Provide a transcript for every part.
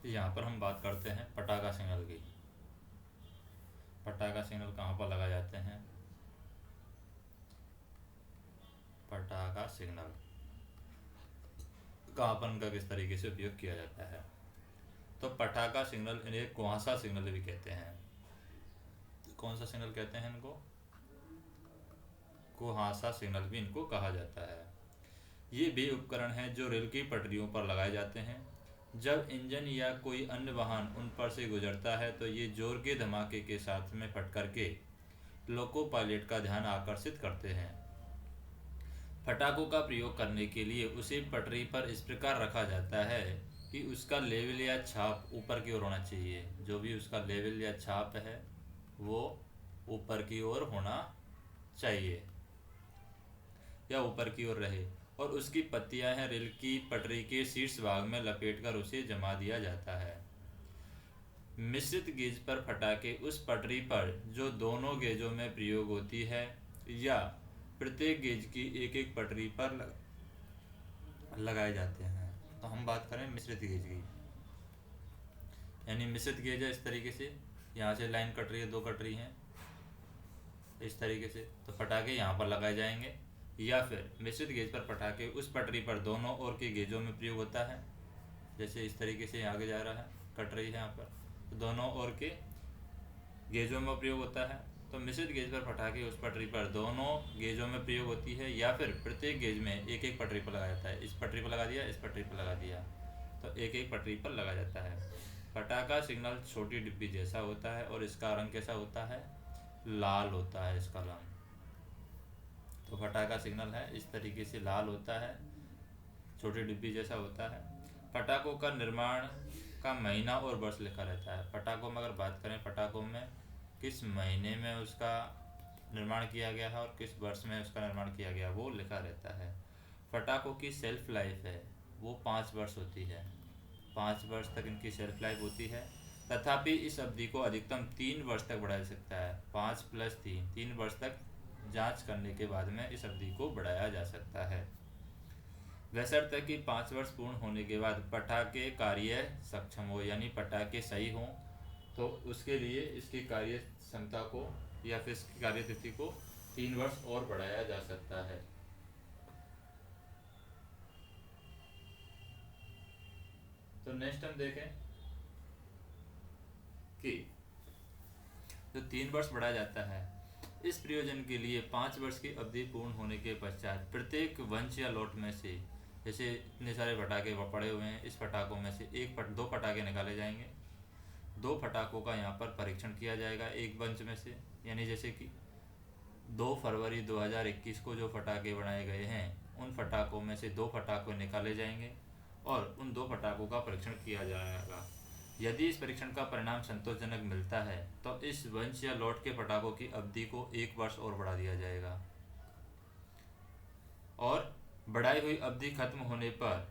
यहाँ पर हम बात करते हैं पटाखा सिग्नल की। पटाखा सिग्नल कहाँ पर लगाए जाते हैं? पटाखा सिग्नल कहाँ पर उनका किस तरीके से उपयोग किया जाता है? तो पटाखा सिग्नल इन्हें कुहासा सिग्नल भी कहते हैं। कौन सा सिग्नल कहते हैं इनको? कुहासा सिग्नल भी इनको कहा जाता है। ये वे उपकरण हैं जो रेल की पटरियों पर लगाए जाते हैं। जब इंजन या कोई अन्य वाहन उन पर से गुजरता है तो ये जोर के धमाके के साथ में फटकर के लोको पायलट का ध्यान आकर्षित करते हैं। पटाखों का प्रयोग करने के लिए उसे पटरी पर इस प्रकार रखा जाता है कि उसका लेवल या छाप ऊपर की ओर होना चाहिए। जो भी उसका लेवल या छाप है वो ऊपर की ओर होना चाहिए या ऊपर की ओर रहे, और उसकी पत्तियां हैं रेल की पटरी के शीर्ष भाग में लपेटकर उसे जमा दिया जाता है। मिश्रित गेज पर पटाखे उस पटरी पर जो दोनों गेजों में प्रयोग होती है या प्रत्येक गेज की एक एक पटरी पर लगाए जाते हैं। तो हम बात करें मिश्रित गेज की, यानी मिश्रित गेज है इस तरीके से, यहाँ से लाइन कट रही है, दो कट रही हैं इस तरीके से, तो पटाखे यहाँ पर लगाए जाएंगे। या फिर मिश्रित गेज पर पटाखे उस पटरी पर दोनों ओर के गेजों में प्रयोग होता है, जैसे इस तरीके से आगे जा रहा है, कट रही है यहाँ पर, तो दोनों ओर के गेजों में प्रयोग होता है। तो मिश्रित गेज पर पटाखे उस पटरी पर दोनों गेजों में प्रयोग होती है या फिर प्रत्येक गेज में एक एक पटरी पर लगाया जाता है। इस पटरी पर लगा दिया, इस पटरी पर लगा दिया, तो एक एक पटरी पर लगा जाता है। पटाखा सिग्नल छोटी डिब्बी जैसा होता है और इसका रंग कैसा होता है? लाल होता है इसका रंग। तो पटाखा सिग्नल है इस तरीके से लाल होता है, छोटी डिब्बी जैसा होता है। पटाखों का निर्माण का महीना और वर्ष लिखा रहता है। पटाखों में अगर बात करें, पटाखों में किस महीने में उसका निर्माण किया गया है और किस वर्ष में उसका निर्माण किया गया वो लिखा रहता है। पटाखों की सेल्फ लाइफ है वो 5 वर्ष होती है, 5 वर्ष तक इनकी सेल्फ लाइफ होती है। तथापि इस अवधि को अधिकतम 3 वर्ष तक बढ़ाया जा सकता है। 5 + 3, 3 वर्ष तक जांच करने के बाद में इस अवधि को बढ़ाया जा सकता है। बशर्ते कि 5 वर्ष पूर्ण होने के बाद पटाखे कार्य सक्षम हो, यानी पटाखे सही हों, तो उसके लिए इसकी कार्य क्षमता को या फिर इसकी कार्य तिथि को 3 वर्ष और बढ़ाया जा सकता है। तो नेक्स्ट हम देखें कि जो 3 वर्ष बढ़ाया जाता है, इस प्रयोजन के लिए 5 वर्ष की अवधि पूर्ण होने के पश्चात प्रत्येक वंश या लॉट में से, जैसे इतने सारे पटाखे पड़े हुए हैं, इस पटाखों में से दो पटाखे निकाले जाएंगे। दो पटाखों का यहाँ पर परीक्षण किया जाएगा एक वंश में से, यानी जैसे कि 2 फरवरी 2021 को जो पटाखे बनाए गए हैं उन पटाखों में से दो पटाखे निकाले जाएंगे और उन दो पटाखों का परीक्षण किया जाएगा। यदि इस परीक्षण का परिणाम संतोषजनक मिलता है तो इस वंश या लॉट के पटाखों की अवधि को 1 वर्ष और बढ़ा दिया जाएगा, और बढ़ाई हुई अवधि खत्म होने पर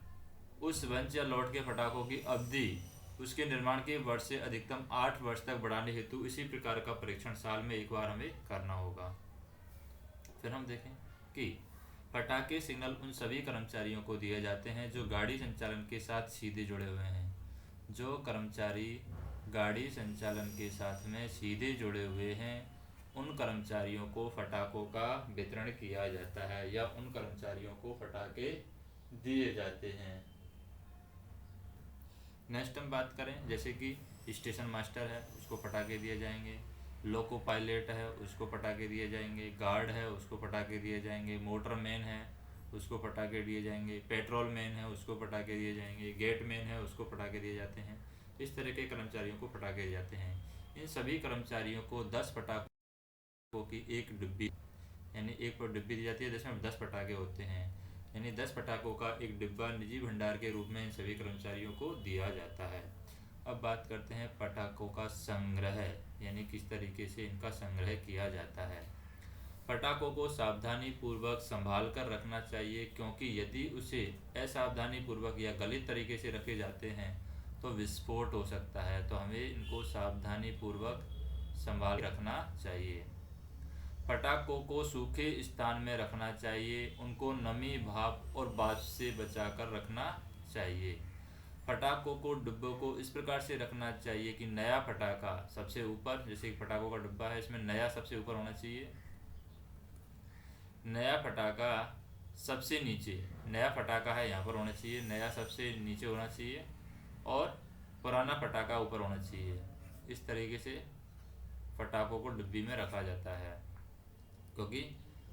उस वंश या लॉट के पटाखों की अवधि उसके निर्माण के वर्ष से अधिकतम 8 वर्ष तक बढ़ाने हेतु इसी प्रकार का परीक्षण साल में एक बार हमें करना होगा। फिर हम देखें कि पटाखे सिग्नल उन सभी कर्मचारियों को दिए जाते हैं जो गाड़ी संचालन के साथ सीधे जुड़े हुए हैं। जो कर्मचारी गाड़ी संचालन के साथ में सीधे जुड़े हुए हैं उन कर्मचारियों को पटाखों का वितरण किया जाता है या उन कर्मचारियों को पटाखे दिए जाते हैं। नेक्स्ट हम बात करें, जैसे कि स्टेशन मास्टर है उसको पटाखे दिए जाएंगे, लोको पायलट है उसको पटाखे दिए जाएंगे, गार्ड है उसको पटाखे दिए जाएंगे, मोटर मैन है उसको पटाखे दिए जाएंगे, पेट्रोल मैन है उसको पटाखे दिए जाएंगे, गेट मैन है उसको पटाखे दिए जाते हैं। इस तरह के कर्मचारियों को पटाखे दिए जाते हैं। इन सभी कर्मचारियों को 10 पटाखों की एक डिब्बी, यानी एक डिब्बी दी जाती है जिसमें 10 पटाखे होते हैं, यानी 10 पटाखों का एक डिब्बा निजी भंडार के रूप में इन सभी कर्मचारियों को दिया जाता है। अब बात करते हैं पटाखों का संग्रह, यानी किस तरीके से इनका संग्रह किया जाता है। पटाखों को सावधानी पूर्वक संभाल कर रखना चाहिए, क्योंकि यदि उसे असावधानी पूर्वक या गलत तरीके से रखे जाते हैं तो विस्फोट हो सकता है। तो हमें इनको सावधानी पूर्वक संभाल रखना चाहिए। पटाखों को सूखे स्थान में रखना चाहिए, उनको नमी, भाप और बाष्प से बचाकर रखना चाहिए। पटाखों को डिब्बों को इस प्रकार से रखना चाहिए कि नया पटाखा सबसे ऊपर, जैसे कि पटाखों का डिब्बा है इसमें नया सबसे ऊपर होना चाहिए, नया पटाखा सबसे नीचे, नया पटाखा है यहाँ पर होना चाहिए, नया सबसे नीचे होना चाहिए और पुराना पटाखा ऊपर होना चाहिए। इस तरीके से पटाखों को डिब्बी में रखा जाता है। क्योंकि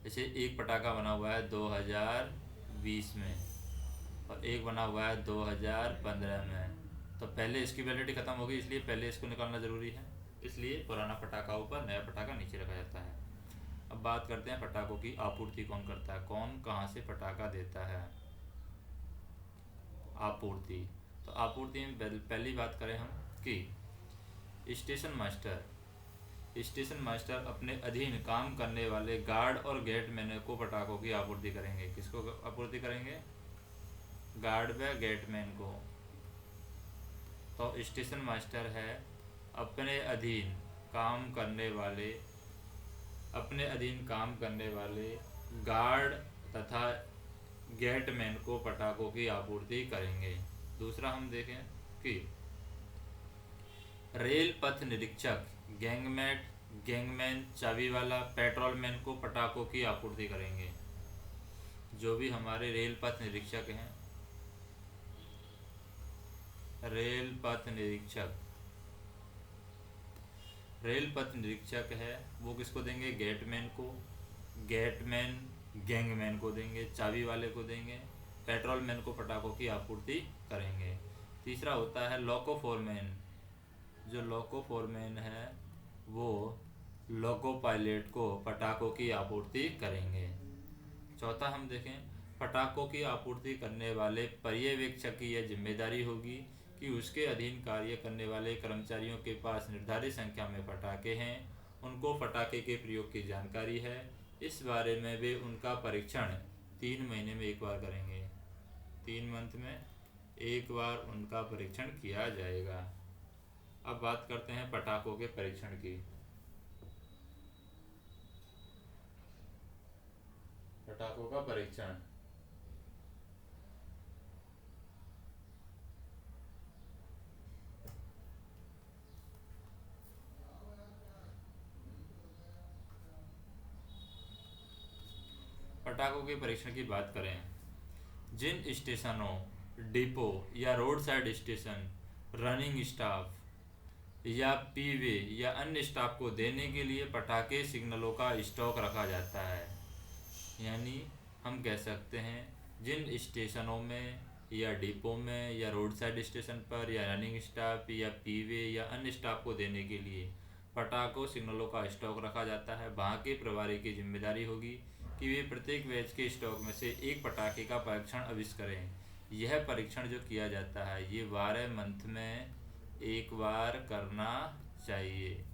जैसे एक पटाखा बना हुआ है 2020 में और एक बना हुआ है 2015 में, तो पहले इसकी वैलिडिटी ख़त्म होगी, इसलिए पहले इसको निकालना ज़रूरी है। इसलिए पुराना पटाखा ऊपर, नया पटाखा नीचे रखा जाता है। अब बात करते हैं पटाखों की आपूर्ति कौन करता है, कौन कहाँ से पटाखा देता है। आपूर्ति, तो आपूर्ति में पहली बात करें हम कि स्टेशन मास्टर अपने अधीन काम करने वाले गार्ड और गेटमैन को पटाखों की आपूर्ति करेंगे। किसको आपूर्ति करेंगे? गार्ड व गेटमैन को। तो स्टेशन मास्टर है अपने अधीन काम करने वाले गार्ड तथा गेटमैन को पटाखों की आपूर्ति करेंगे। दूसरा हम देखें कि रेल पथ निरीक्षक, गैंगमैन, चाबी वाला, पेट्रोलमैन को पटाखों की आपूर्ति करेंगे। जो भी हमारे रेल पथ निरीक्षक हैं, रेल पथ निरीक्षक है वो किसको देंगे? गेटमैन को। गेटमैन गैंगमैन को देंगे, चाबी वाले को देंगे, पेट्रोलमैन को पटाखों की आपूर्ति करेंगे। तीसरा होता है लोको फोरमैन। जो लोको फोरमैन है वो लोको पायलट को पटाखों की आपूर्ति करेंगे। चौथा हम देखें, पटाखों की आपूर्ति करने वाले पर्यवेक्षक की यह जिम्मेदारी होगी कि उसके अधीन कार्य करने वाले कर्मचारियों के पास निर्धारित संख्या में पटाखे हैं, उनको पटाखे के प्रयोग की जानकारी है, इस बारे में वे उनका परीक्षण 3 महीने में एक बार करेंगे। 3 मंथ में एक बार उनका परीक्षण किया जाएगा। अब बात करते हैं पटाखों के परीक्षण की। पटाखों का परीक्षण, पटाखों के परीक्षण की बात करें, जिन स्टेशनों, डिपो या road side station, running staff या पीवे या अन्य स्टाफ को देने के लिए पटाखे सिग्नलों का स्टॉक रखा जाता है। यानी हम कह सकते हैं जिन स्टेशनों में या डिपो में या रोड साइड स्टेशन पर या रनिंग स्टाफ या पीवे या अन्य स्टाफ को देने के लिए पटाखों सिग्नलों का स्टॉक रखा जाता है, वहाँ के प्रभारी की जिम्मेदारी होगी कि वे प्रत्येक बैच के स्टॉक में से एक पटाखे का परीक्षण अवश्य करें। यह परीक्षण जो किया जाता है ये 12 मंथ में एक बार करना चाहिए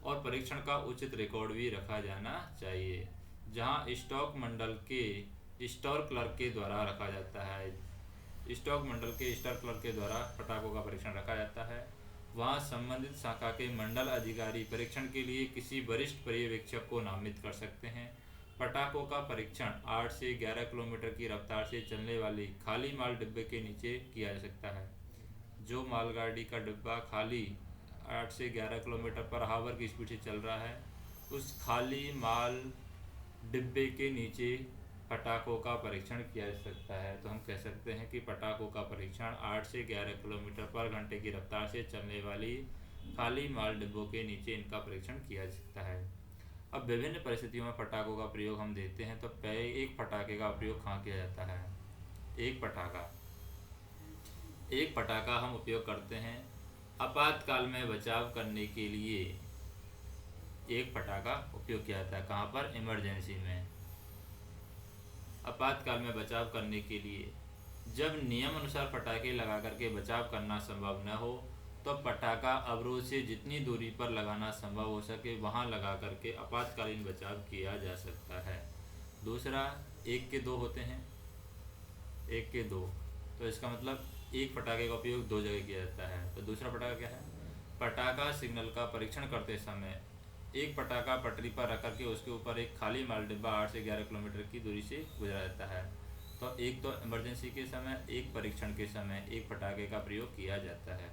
और परीक्षण का उचित रिकॉर्ड भी रखा जाना चाहिए। जहां स्टॉक मंडल के स्टोर क्लर्क के द्वारा रखा जाता है, स्टॉक मंडल के स्टोर क्लर्क के द्वारा पटाखों का परीक्षण रखा जाता है, वहां संबंधित शाखा के मंडल अधिकारी परीक्षण के लिए किसी वरिष्ठ पर्यवेक्षक को नामित कर सकते हैं। पटाखों का परीक्षण 8 से 11 किलोमीटर की रफ्तार से चलने वाली खाली माल डिब्बे के नीचे किया जा सकता है। जो मालगाड़ी का डिब्बा खाली 8 से 11 किलोमीटर पर हावर की स्पीड से चल रहा है, उस खाली माल डिब्बे के नीचे पटाखों का परीक्षण किया जा सकता है। तो हम कह सकते हैं कि पटाखों का परीक्षण 8 से 11 किलोमीटर पर घंटे की रफ्तार से चलने वाली खाली माल डिब्बों के नीचे इनका परीक्षण किया जा सकता है। अब विभिन्न परिस्थितियों में पटाखों का प्रयोग हम देखते हैं। तो पहले एक पटाखे का प्रयोग कहाँ किया जाता है? एक पटाखा हम उपयोग करते हैं आपातकाल में बचाव करने के लिए। एक पटाखा उपयोग किया जाता है कहाँ पर? इमरजेंसी में, आपातकाल में बचाव करने के लिए। जब नियम अनुसार पटाखे लगा करके बचाव करना संभव न हो तो पटाखा अवरोध से जितनी दूरी पर लगाना संभव हो सके वहां लगा करके आपातकालीन बचाव किया जा सकता है। दूसरा, 1 के 2 होते हैं, 1 के 2, तो इसका मतलब एक पटाखे का उपयोग 2 जगह किया जाता है। तो दूसरा पटाखा क्या है? पटाखा सिग्नल का परीक्षण करते समय एक पटाखा पटरी पर रख करके उसके ऊपर एक खाली माल डिब्बा 8 से 11 किलोमीटर की दूरी से गुजरा जाता है। तो एक तो इमरजेंसी के समय, एक परीक्षण के समय एक पटाखे का प्रयोग किया जाता है।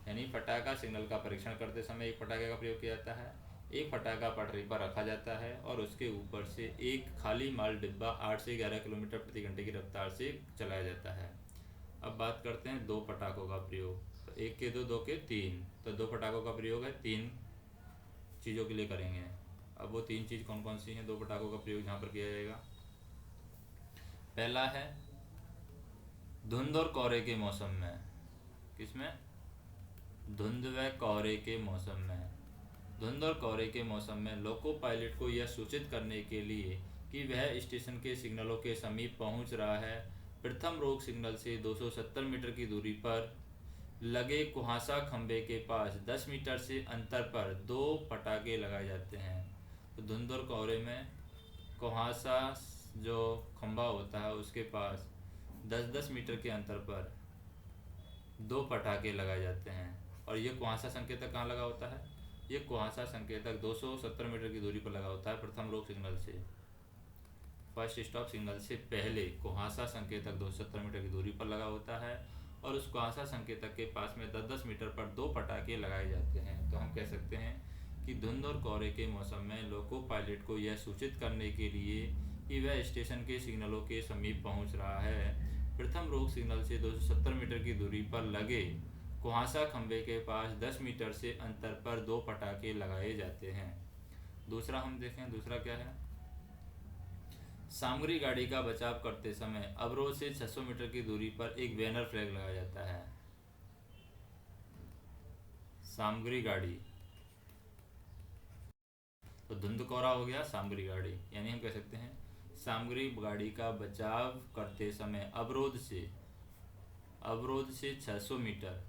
यानी पटाखा सिग्नल का परीक्षण करते समय एक पटाखे का प्रयोग किया जाता है, एक पटाखा पटरी पर रखा जाता है और उसके ऊपर से एक खाली माल डिब्बा 8 से 11 किलोमीटर प्रति घंटे की रफ्तार से चलाया जाता है। अब बात करते हैं दो पटाखों का प्रयोग। तो एक के दो, दो के तीन, तो दो पटाखों का प्रयोग है, तीन चीज़ों के लिए करेंगे। अब वो तीन चीज़ कौन कौन सी हैं दो पटाखों का प्रयोग यहाँ पर किया जाएगा? पहला है धुंध और कोहरे के मौसम में। किसमें? धुंध व कोहरे के मौसम में। धुंध और कोहरे के मौसम में लोको पायलट को यह सूचित करने के लिए कि वह स्टेशन के सिग्नलों के समीप पहुंच रहा है, प्रथम रोक सिग्नल से 270 मीटर की दूरी पर लगे कुहासा खंबे के पास 10 मीटर से अंतर पर दो पटाखे लगाए जाते हैं। तो धुंध और कोहरे में कुहासा जो खंबा होता है उसके पास 10-10 मीटर के अंतर पर दो पटाखे लगाए जाते हैं। और ये कुहासा संकेतक कहाँ लगा होता है? ये कुहासा संकेतक 270 मीटर की दूरी पर लगा होता है प्रथम रोक सिग्नल से। फर्स्ट स्टॉप सिग्नल से पहले कुहासा संकेतक 270 मीटर की दूरी पर लगा होता है और उस कुहासा संकेतक के पास में 10-10 मीटर पर दो पटाखे लगाए जाते हैं। तो हम कह सकते हैं कि धुंध और कोहरे के मौसम में लोको पायलट को यह सूचित करने के लिए कि वह स्टेशन के सिग्नलों के समीप पहुंच रहा है, प्रथम रोक सिग्नल से 270 मीटर की दूरी पर लगे कुहासा खंबे के पास 10 मीटर से अंतर पर दो पटाखे लगाए जाते हैं। दूसरा हम देखें, दूसरा क्या है? सामग्री गाड़ी का बचाव करते समय अवरोध से 600 मीटर की दूरी पर एक बैनर फ्लैग लगाया जाता है। सामग्री गाड़ी, तो धुंध कोहरा हो गया सामग्री गाड़ी, यानी हम कह सकते हैं सामग्री गाड़ी का बचाव करते समय अवरोध से 600 मीटर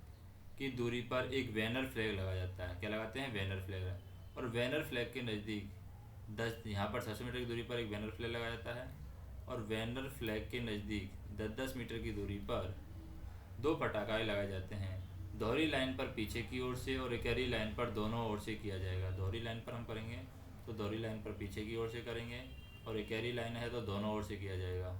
की दूरी पर एक बैनर फ्लैग लगाया जाता है। क्या लगाते हैं? Banner flag. और बैनर फ्लैग के नज़दीक 10, यहाँ पर 600 मीटर की दूरी पर एक बैनर फ्लैग लगाया जाता है और बैनर फ्लैग के नज़दीक 10-10 मीटर की दूरी पर दो पटाखे लगाए जाते हैं। दोहरी लाइन पर पीछे की ओर से और इकहरी लाइन पर दोनों ओर से किया जाएगा। दोहरी लाइन पर हम करेंगे तो दोहरी लाइन पर पीछे की ओर से करेंगे और इकहरी लाइन है तो दोनों ओर से किया जाएगा।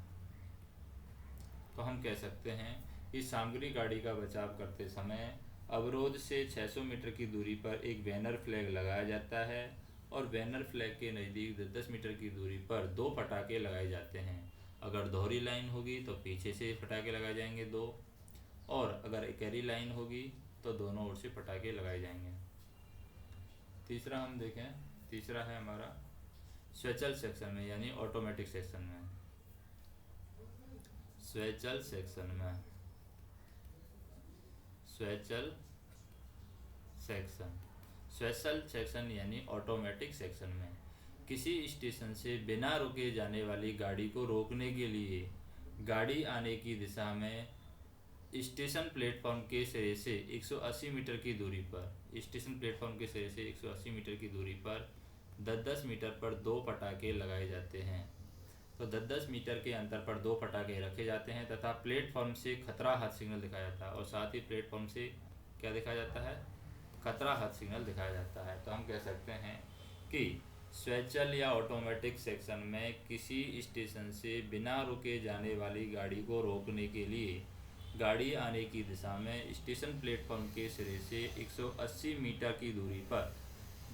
तो हम कह सकते हैं कि सामग्री गाड़ी का बचाव करते समय अवरोध से 600 मीटर की दूरी पर एक बैनर फ्लैग लगाया जाता है और बैनर फ्लैग के नज़दीक 10-10 मीटर की दूरी पर दो पटाखे लगाए जाते हैं। अगर दोहरी लाइन होगी तो पीछे से पटाखे लगाए जाएंगे दो, और अगर इकहरी लाइन होगी तो दोनों ओर से पटाखे लगाए जाएंगे। तीसरा हम देखें, तीसरा है हमारा स्वैचल सेक्शन में, यानी ऑटोमेटिक सेक्शन में। स्वैचल सेक्शन में, स्वैचल सेक्शन, स्वैचल सेक्शन यानी ऑटोमेटिक सेक्शन में किसी स्टेशन से बिना रुके जाने वाली गाड़ी को रोकने के लिए गाड़ी आने की दिशा में स्टेशन प्लेटफॉर्म के सिरे से 180 मीटर की दूरी पर, स्टेशन प्लेटफॉर्म के सिरे से 180 मीटर की दूरी पर 10-10 मीटर पर दो पटाखे लगाए जाते हैं। तो 10-10 मीटर के अंतर पर दो पटाखे रखे जाते हैं तथा प्लेटफॉर्म से खतरा हाथ सिग्नल दिखाया जाता है। और साथ ही प्लेटफॉर्म से क्या दिखाया जाता है? खतरा हाथ सिग्नल दिखाया जाता है। तो हम कह सकते हैं कि स्वैचल या ऑटोमेटिक सेक्शन में किसी स्टेशन से बिना रुके जाने वाली गाड़ी को रोकने के लिए गाड़ी आने की दिशा में स्टेशन प्लेटफॉर्म के सिरे से 180 मीटर की दूरी पर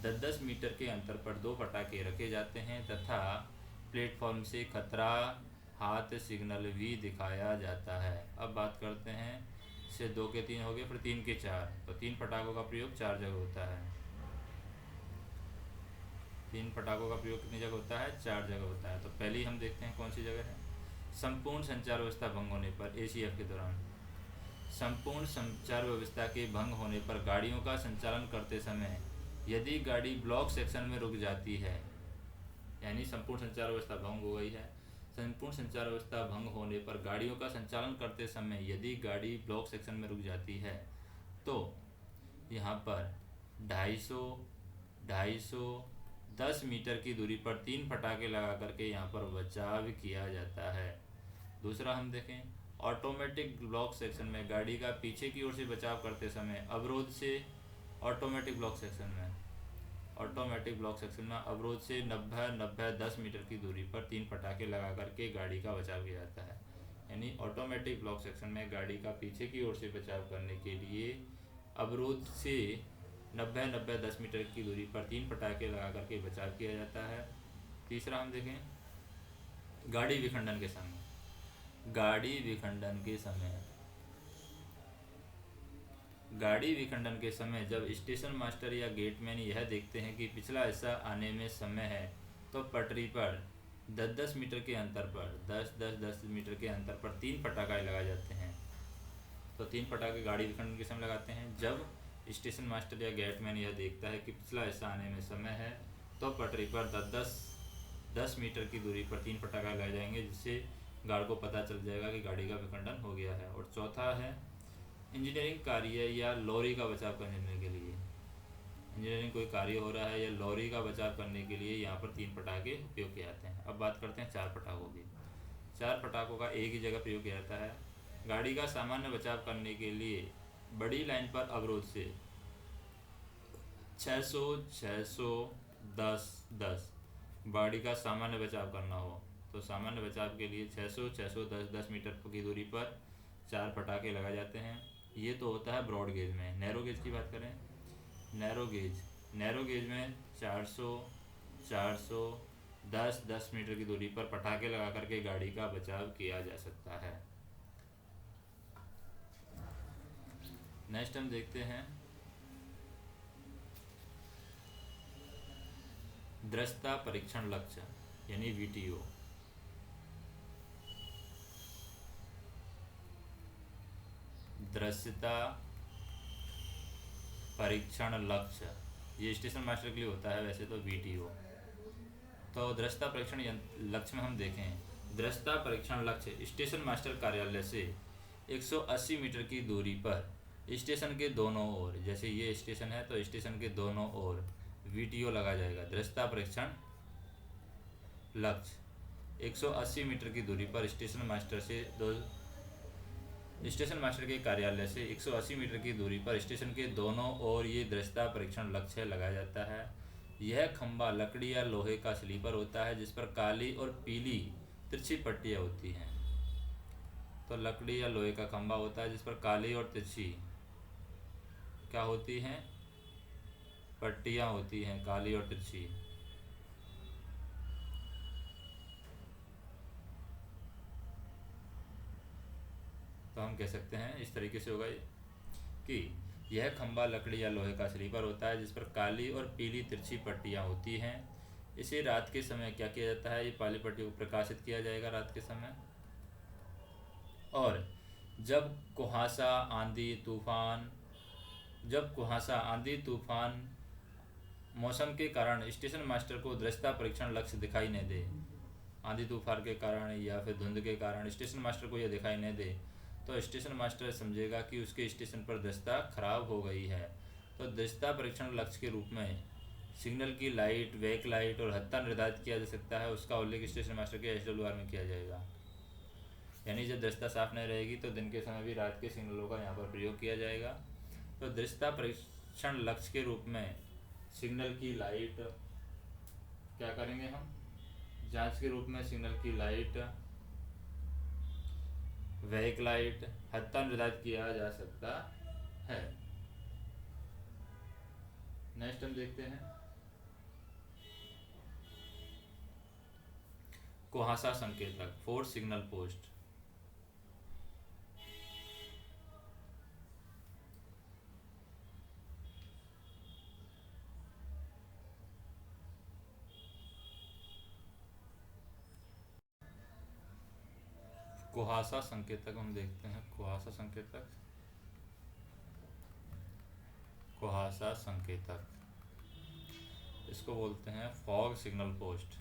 10-10 मीटर के अंतर पर दो पटाखे रखे जाते हैं तथा प्लेटफॉर्म से खतरा हाथ सिग्नल भी दिखाया जाता है। अब बात करते हैं, से 2 के 3 हो गए, फिर 3 के 4। तो 3 पटाखों का प्रयोग 4 जगह होता है। 3 पटाखों का प्रयोग कितनी जगह होता है? 4 जगह होता है। तो पहली हम देखते हैं कौन सी जगह है। संपूर्ण संचार व्यवस्था भंग होने पर, ACF के दौरान संपूर्ण संचार व्यवस्था के भंग होने पर गाड़ियों का संचालन करते समय यदि गाड़ी ब्लॉक सेक्शन में रुक जाती है, यानी संपूर्ण संचार व्यवस्था भंग हो गई है, संपूर्ण संचार व्यवस्था भंग होने पर गाड़ियों का संचालन करते समय यदि गाड़ी ब्लॉक सेक्शन में रुक जाती है तो यहाँ पर 250 मीटर की दूरी पर 3 पटाखे लगा करके यहाँ पर बचाव किया जाता है। दूसरा हम देखें, ऑटोमेटिक ब्लॉक सेक्शन में गाड़ी का पीछे की ओर से बचाव करते समय अवरोध से ऑटोमेटिक ब्लॉक सेक्शन में अवरोध से 90-10 मीटर की दूरी पर 3 पटाखे लगा करके गाड़ी का बचाव किया जाता है। यानी ऑटोमेटिक ब्लॉक सेक्शन में गाड़ी का पीछे की ओर से बचाव करने के लिए अवरोध से 90-90-10 मीटर की दूरी पर 3 पटाखे लगा करके बचाव किया जाता है। तीसरा हम देखें गाड़ी विखंडन के समय। गाड़ी विखंडन के समय गाड़ी विखंडन के समय जब स्टेशन मास्टर या गेटमैन यह देखते हैं कि पिछला हिस्सा आने में समय है तो पटरी पर 10-10 मीटर के अंतर पर 10-10-10 मीटर के अंतर पर 3 पटाखे लगाए जाते हैं। तो 3 पटाखे गाड़ी विखंडन के समय लगाते हैं। जब स्टेशन मास्टर या गेटमैन यह देखता है कि पिछला हिस्सा आने में समय है तो पटरी पर 10 मीटर की दूरी पर 3 पटाखे लगाए जाएंगे, जिससे गार्ड को पता चल जाएगा कि गाड़ी का विखंडन हो गया है। और चौथा है इंजीनियरिंग कार्य या लॉरी का बचाव करने के लिए। इंजीनियरिंग कोई कार्य हो रहा है या लॉरी का बचाव करने के लिए यहाँ पर 3 पटाखे उपयोग किए जाते हैं। अब बात करते हैं 4 पटाखों की। 4 पटाखों का एक ही जगह प्रयोग किया जाता है। गाड़ी का सामान्य बचाव करने के लिए बड़ी लाइन पर अवरोध से 600, 600, 10, 10 गाड़ी का सामान्य बचाव करना हो तो सामान्य बचाव के लिए 600, 600, 10, 10 मीटर की दूरी पर 4 पटाखे लगाए जाते हैं। ये तो होता है ब्रॉड गेज में। नैरो गेज की बात करें, नैरो गेज में 400, 400, 10, 10 मीटर की दूरी पर पटाखे लगा करके गाड़ी का बचाव किया जा सकता है। नेक्स्ट हम देखते हैं दृश्यता परीक्षण लक्ष्य यानी VTO। दृश्यता परीक्षण लक्ष्य ये स्टेशन मास्टर के लिए होता है, वैसे तो VTO। तो दृश्यता परीक्षण लक्ष्य में हम देखें दृश्यता परीक्षण लक्ष्य स्टेशन मास्टर कार्यालय से 180 मीटर की दूरी पर स्टेशन के दोनों ओर, जैसे ये स्टेशन है तो स्टेशन के दोनों ओर VTO लगा जाएगा। दृश्यता परीक्षण लक्ष्य 180 मीटर की दूरी पर स्टेशन मास्टर के कार्यालय से 180 मीटर की दूरी पर स्टेशन के दोनों ओर ये दृश्यता परीक्षण लक्ष्य लगाया जाता है। यह खंभा लकड़ी या लोहे का स्लीपर होता है जिस पर काली और पीली तिरछी पट्टियाँ होती हैं। तो लकड़ी या लोहे का खंभा होता है जिस पर काली और तिरछी क्या होती हैं, पट्टियाँ होती हैं, काली और तिरछी। तो हम कह सकते हैं इस तरीके से होगा कि यह खंभा लकड़ी या लोहे का स्लीपर होता है जिस पर काली और पीली तिरछी पट्टियाँ होती हैं। इसे रात के समय क्या किया जाता है, ये काली पट्टी को प्रकाशित किया जाएगा रात के समय। और जब कुहासा आंधी तूफान मौसम के कारण स्टेशन मास्टर को दृश्यता परीक्षण लक्ष्य दिखाई न दे, आंधी तूफान के कारण या फिर धुंध के कारण स्टेशन मास्टर को यह दिखाई न दे तो स्टेशन मास्टर समझेगा कि उसके स्टेशन पर दृश्यता खराब हो गई है। तो दृश्यता परीक्षण लक्ष्य के रूप में सिग्नल की लाइट, वेक लाइट और हत्था निर्धारित किया जा सकता है। उसका उल्लेख स्टेशन मास्टर के SWR में किया जाएगा। यानी जब दृश्यता साफ नहीं रहेगी तो दिन के समय भी रात के सिग्नलों का यहाँ पर प्रयोग किया जाएगा। तो दृश्यता परीक्षण लक्ष्य के रूप में सिग्नल की लाइट क्या करेंगे हम, जांच के रूप में सिग्नल की लाइट, वेक लाइट, हत्था निर्धारित किया जा सकता है। नेक्स्ट हम देखते हैं कुहासा संकेतक, 4 सिग्नल पोस्ट। कुहासा संकेतक हम देखते हैं। कुहासा संकेतक इसको बोलते हैं फॉग सिग्नल पोस्ट।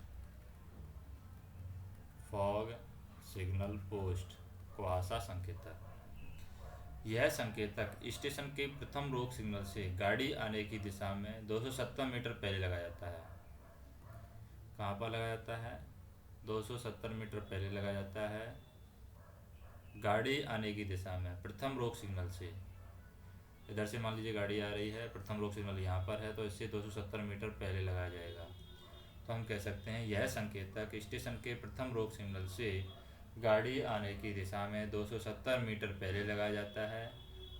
कुहासा संकेतक। यह संकेतक स्टेशन के प्रथम रोक सिग्नल से गाड़ी आने की दिशा में 270 मीटर पहले लगाया जाता है। कहाँ पर लगाया जाता है, 270 मीटर पहले लगाया जाता है गाड़ी आने की दिशा में प्रथम रोक सिग्नल से। इधर से मान लीजिए गाड़ी आ रही है, प्रथम रोक सिग्नल यहाँ पर है तो इससे 270 मीटर पहले लगाया जाएगा। तो हम कह सकते हैं यह संकेतक स्टेशन के प्रथम रोक सिग्नल से गाड़ी आने की दिशा में 270 मीटर पहले लगाया जाता है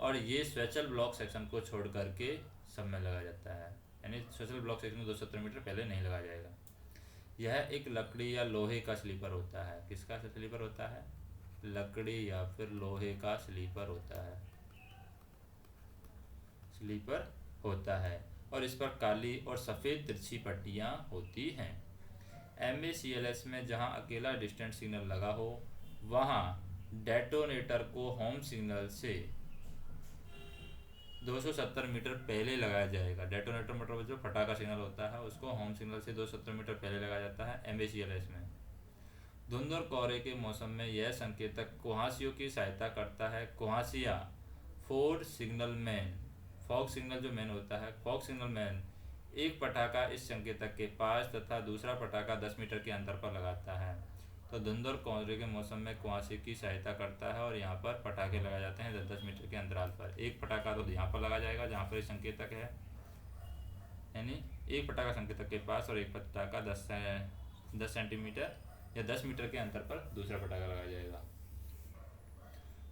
और ये स्वैचल ब्लॉक सेक्शन को छोड़ करके सब में लगाया जाता है, यानी स्वैचल ब्लॉक सेक्शन में 270 मीटर पहले नहीं लगाया जाएगा। यह एक लकड़ी या लोहे का स्लीपर होता है। किसका स्लीपर होता है? लकड़ी या फिर लोहे का स्लीपर होता है, स्लीपर होता है और इस पर काली और सफ़ेद तिरछी पट्टियाँ होती हैं। MACLS में जहां अकेला डिस्टेंस सिग्नल लगा हो वहां डेटोनेटर को होम सिग्नल से 270 मीटर पहले लगाया जाएगा। डेटोनेटर मतलब जो फटाका सिग्नल होता है उसको होम सिग्नल से 270 मीटर पहले लगाया जाता है MACLS में। धुंध और कोहरे के मौसम में यह संकेतक कुहासियों की सहायता करता है। कुहासिया फोर्ड सिग्नल मैन, फॉग सिग्नल जो मैन होता है, फॉग सिग्नल मैन एक पटाखा इस संकेतक के पास तथा दूसरा पटाखा 10 मीटर के अंतर पर लगाता है। तो धुंध और कोहरे के मौसम में कुहासे की सहायता करता है और यहाँ पर पटाखे लगाए जाते हैं 10-10 मीटर के अंतराल पर। एक पटाखा तो यहाँ पर लगाया जाएगा जहाँ पर संकेतक है, यानी एक पटाखा संकेतक के पास और एक पटाखा 10 सेंटीमीटर या 10 मीटर के अंतर पर दूसरा पटाखा लगाया जाएगा।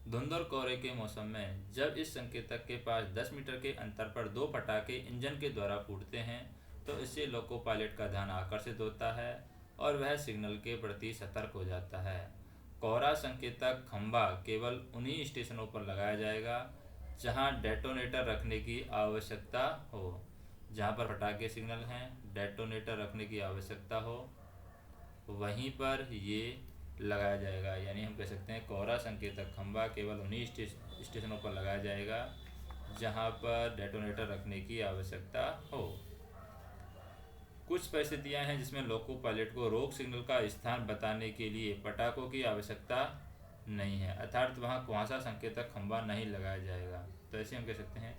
धुंध और कोहरे के मौसम में जब इस संकेतक के पास 10 मीटर के अंतर पर दो पटाखे इंजन के द्वारा फूटते हैं तो इससे लोको पायलट का ध्यान आकर्षित होता है और वह सिग्नल के प्रति सतर्क हो जाता है। कोहरा संकेतक खंभा केवल उन्हीं स्टेशनों पर लगाया जाएगा जहां डेटोनेटर रखने की आवश्यकता हो। जहां पर पटाखे सिग्नल हैं, डेटोनेटर रखने की आवश्यकता हो, वहीं पर ये लगाया जाएगा। यानी हम कह सकते हैं कोहरा संकेतक खंभा केवल उन्हीं स्टेशनों पर लगाया जाएगा जहां पर डेटोनेटर रखने की आवश्यकता हो। कुछ परिस्थितियां हैं जिसमें लोको पायलट को रोक सिग्नल का स्थान बताने के लिए पटाखों की आवश्यकता नहीं है, अर्थात वहां कुहासा संकेतक खंभा नहीं लगाया जाएगा। तो ऐसे हम कह सकते हैं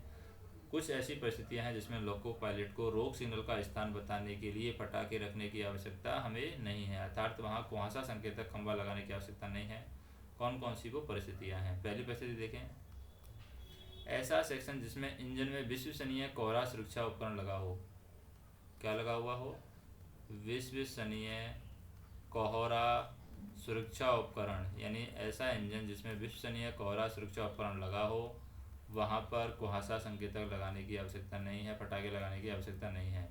कुछ ऐसी परिस्थितियां हैं जिसमें लोको पायलट को रोक सिग्नल का स्थान बताने के लिए पटाखे रखने की आवश्यकता हमें नहीं है, अर्थात वहां कुहासा संकेतक खंभा लगाने की आवश्यकता नहीं है। कौन कौन सी वो परिस्थितियां हैं? पहली परिस्थिति देखें, ऐसा सेक्शन जिसमें इंजन में विश्वसनीय कोहरा सुरक्षा उपकरण लगा हो। क्या लगा हुआ हो? विश्वसनीय कोहरा सुरक्षा उपकरण, यानी ऐसा इंजन जिसमें विश्वसनीय कोहरा सुरक्षा उपकरण लगा हो वहाँ पर कुहासा संकेतक लगाने की आवश्यकता नहीं है, पटाखे लगाने की आवश्यकता नहीं है।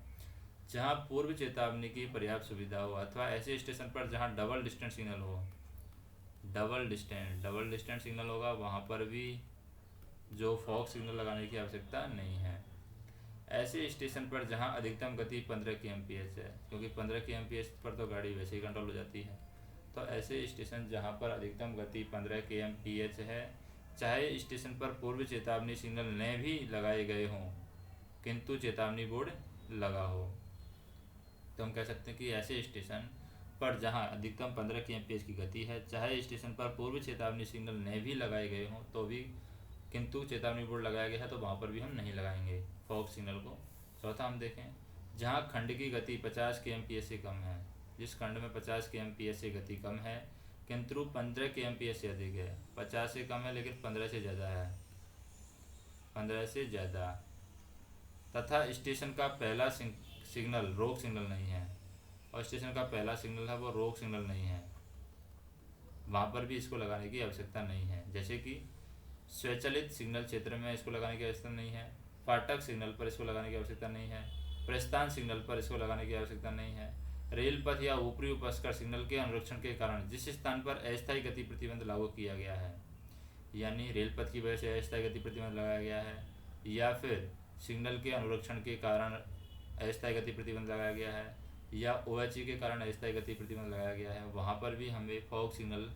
जहाँ पूर्व चेतावनी की पर्याप्त सुविधा हो अथवा ऐसे स्टेशन पर जहाँ डबल डिस्टेंस सिग्नल हो, डबल डिस्टेंस सिग्नल होगा वहाँ पर भी जो फॉग सिग्नल लगाने की आवश्यकता नहीं है। ऐसे स्टेशन पर जहाँ अधिकतम गति 15 kmph है, क्योंकि 15 kmph पर तो गाड़ी वैसे ही कंट्रोल हो जाती है, तो ऐसे स्टेशन जहाँ पर अधिकतम गति 15 kmph है, चाहे स्टेशन पर पूर्व चेतावनी सिग्नल न भी लगाए गए हों किंतु चेतावनी बोर्ड लगा हो, तो हम कह सकते हैं कि ऐसे स्टेशन पर जहां अधिकतम 15 kmph की गति है, चाहे स्टेशन पर पूर्व चेतावनी सिग्नल न भी लगाए गए हों तो भी किंतु चेतावनी बोर्ड लगाया गया है तो वहाँ पर भी हम नहीं लगाएंगे फॉग सिग्नल को। चौथा हम देखें, जहाँ खंड की गति 50 kmph से कम है, जिस खंड में 50 kmph से गति कम है किंतु 15 kmph से अधिक है, 50 से कम है लेकिन 15 से ज़्यादा है, 15 से ज़्यादा, तथा स्टेशन का पहला सिग्नल रोक सिग्नल नहीं है और स्टेशन का पहला सिग्नल है वो रोक सिग्नल नहीं है, वहाँ पर भी इसको लगाने की आवश्यकता नहीं है। जैसे कि स्वचालित सिग्नल क्षेत्र में इसको लगाने की आवश्यकता नहीं है, फाटक सिग्नल पर इसको लगाने की आवश्यकता नहीं है, प्रस्थान सिग्नल पर इसको लगाने की आवश्यकता नहीं है, रेल पथ या ऊपरी उपस्कर सिग्नल के अनुरक्षण के कारण जिस स्थान पर अस्थायी गति प्रतिबंध लागू किया गया है, यानी रेल पथ की वजह से अस्थायी गति प्रतिबंध लगाया गया है या फिर सिग्नल के अनुरक्षण के कारण अस्थायी गति प्रतिबंध लगाया गया है या OHE के कारण अस्थायी गति प्रतिबंध लगाया गया है, वहाँ पर भी हमें फॉग सिग्नल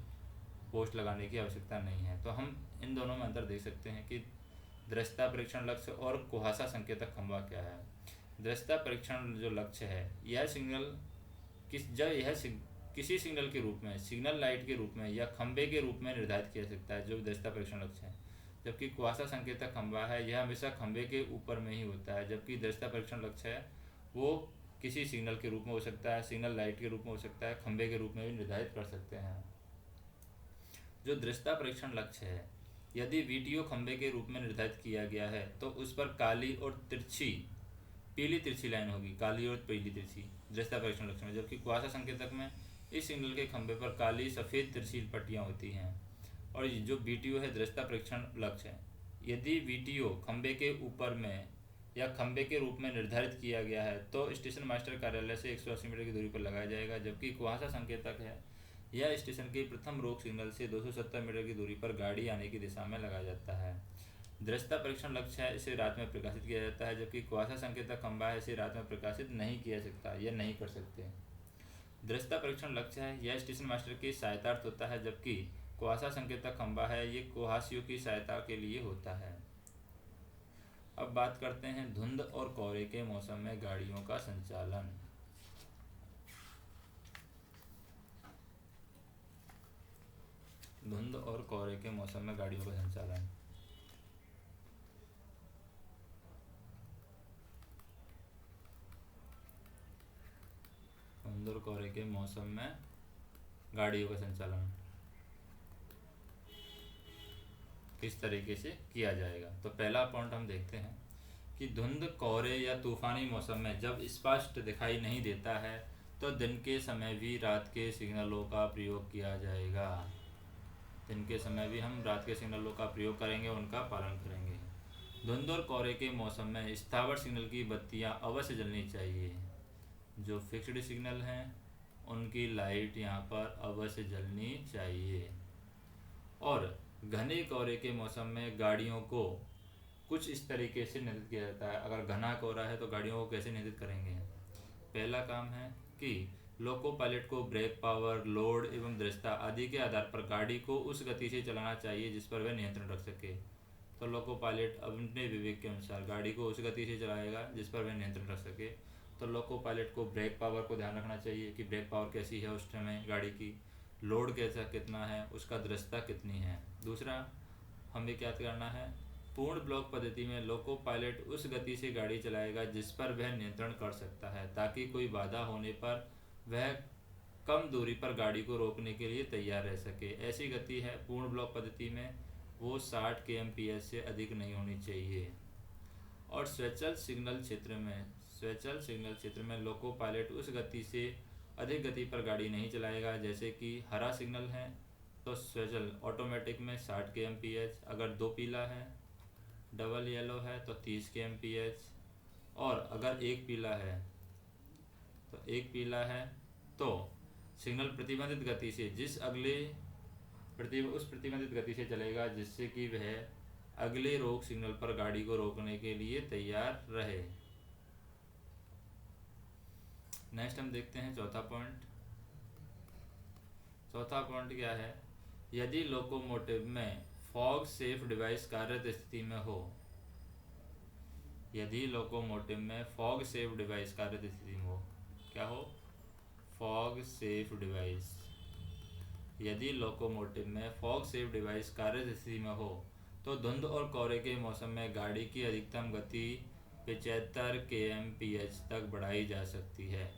पोस्ट लगाने की आवश्यकता नहीं है। तो हम इन दोनों में अंतर देख सकते हैं कि दृश्यता परीक्षण लक्ष्य और कुहासा संकेतक खंभा क्या है। दृश्यता परीक्षण जो लक्ष्य है, यह सिग्नल किसी सिग्नल के रूप में, सिग्नल लाइट के रूप में या खंभे के रूप में निर्धारित किया जा सकता है, जो दृश्यता परीक्षण लक्ष्य है। जबकि कुहासा संकेतक खंभा है यह हमेशा खंभे के ऊपर में ही होता है, जबकि दृश्यता परीक्षण लक्ष्य है वो किसी सिग्नल के रूप में हो सकता है, सिग्नल लाइट के रूप में हो सकता है, खंभे के रूप में भी निर्धारित कर सकते हैं। जो दृश्यता परीक्षण लक्ष्य है, यदि VTO खंभे के रूप में निर्धारित किया गया है तो उस पर काली और तिरछी पीली तिरछी लाइन होगी, काली और पीली तिरछी दृश्यता परीक्षण लक्ष्य में। जबकि कुहासा संकेतक में इस सिग्नल के खंभे पर काली सफ़ेद तिरछील पट्टियाँ होती हैं। और जो BTO है दृश्यता परीक्षण लक्ष्य है। यदि BTO खंभे के ऊपर में या खंभे के रूप में निर्धारित किया गया है तो स्टेशन मास्टर कार्यालय से 180 मीटर की दूरी पर लगाया जाएगा। जबकि कुहासा संकेतक है यह स्टेशन के प्रथम रोक सिग्नल से 270 मीटर की दूरी पर गाड़ी आने की दिशा में लगाया जाता है। दृश्यता परीक्षण लक्ष्य है, इसे रात में प्रकाशित किया जाता है। जबकि कुहासा संकेतक खंभा है, इसे रात में प्रकाशित नहीं किया सकता, यह नहीं कर सकते। दृश्यता परीक्षण लक्ष्य है, यह स्टेशन मास्टर की सहायतार्थ होता है। जबकि कुहासा संकेतक खंभा है, ये कुहासियों की सहायता के लिए होता है। अब बात करते हैं धुंध और कोहरे के मौसम में गाड़ियों का संचालन। धुंध और कोहरे के मौसम में गाड़ियों का संचालन। धुंध और कोहरे के मौसम में गाड़ियों का संचालन किस तरीके से किया जाएगा। तो पहला पॉइंट हम देखते हैं कि धुंध, कोहरे या तूफानी मौसम में जब स्पष्ट दिखाई नहीं देता है तो दिन के समय भी रात के सिग्नलों का प्रयोग किया जाएगा। दिन के समय भी हम रात के सिग्नलों का प्रयोग करेंगे, उनका पालन करेंगे। धुंध और कोहरे के मौसम में स्थावर सिग्नल की बत्तियां अवश्य जलनी चाहिए। जो फिक्स्ड सिग्नल हैं उनकी लाइट यहाँ पर अवश्य जलनी चाहिए। और घने कोहरे के मौसम में गाड़ियों को कुछ इस तरीके से नियंत्रित किया जाता है। अगर घना कोहरा है तो गाड़ियों को कैसे नियंत्रित करेंगे। पहला काम है कि लोको पायलट को ब्रेक पावर, लोड एवं दृश्यता आदि के आधार पर गाड़ी को उस गति से चलाना चाहिए जिस पर वह नियंत्रण रख सके। तो लोको पायलट अपने विवेक के अनुसार गाड़ी को उस गति से चलाएगा जिस पर वह नियंत्रण रख सके। तो लोको पायलट को ब्रेक पावर को ध्यान रखना चाहिए कि ब्रेक पावर कैसी है उस समय गाड़ी की, लोड कैसा कितना है, उसका दृश्यता कितनी है। दूसरा हमें क्या करना है, पूर्ण ब्लॉक पद्धति में लोको पायलट उस गति से गाड़ी चलाएगा जिस पर वह नियंत्रण कर सकता है, ताकि कोई बाधा होने पर वह कम दूरी पर गाड़ी को रोकने के लिए तैयार रह सके। ऐसी गति है पूर्ण ब्लॉक पद्धति में वो 60 kmph से अधिक नहीं होनी चाहिए। और स्वचालित सिग्नल क्षेत्र में लोको पायलट उस गति से अधिक गति पर गाड़ी नहीं चलाएगा। जैसे कि हरा सिग्नल है तो स्वचालित ऑटोमेटिक में 60 kmph, अगर दो पीला है, डबल येलो है तो 30 kmph, और अगर एक पीला है तो सिग्नल प्रतिबंधित गति से उस प्रतिबंधित गति से चलेगा जिससे कि वह अगले रोक सिग्नल पर गाड़ी को रोकने के लिए तैयार रहे। नेक्स्ट हम देखते हैं चौथा पॉइंट क्या है, यदि लोकोमोटिव में फॉग सेफ डिवाइस कार्यरत स्थिति में हो। यदि लोकोमोटिव में फॉग सेफ डिवाइस कार्यरत स्थिति में हो, क्या हो, फॉग सेफ डिवाइस। यदि लोकोमोटिव में फॉग सेफ डिवाइस कार्यरत स्थिति में हो तो धुंध और कोहरे के मौसम में गाड़ी की अधिकतम गति 75 kmph तक बढ़ाई जा सकती है।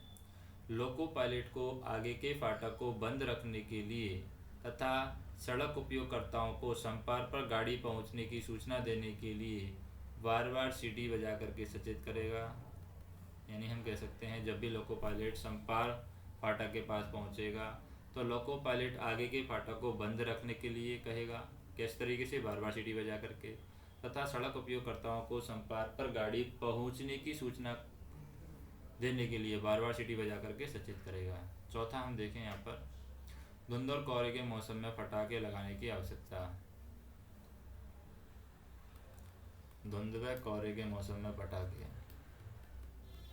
लोको पायलट को आगे के फाटक को बंद रखने के लिए तथा सड़क उपयोगकर्ताओं को संपर्क पर गाड़ी पहुंचने की सूचना देने के लिए बार बार सीटी बजा करके सचेत करेगा। यानी हम कह सकते हैं जब भी लोको पायलट संपर्क फाटक के पास पहुंचेगा तो लोको पायलट आगे के फाटक को बंद रखने के लिए कहेगा, किस तरीके से, बार बार सीटी बजा करके, तथा सड़क उपयोगकर्ताओं को संपर्क पर गाड़ी पहुंचने की सूचना देने के लिए बार बार सीटी बजा करके सचेत करेगा। चौथा हम देखें यहाँ पर धुंध और कोहरे के मौसम में पटाखे लगाने की आवश्यकता। धुंध व कोहरे के मौसम में पटाखे,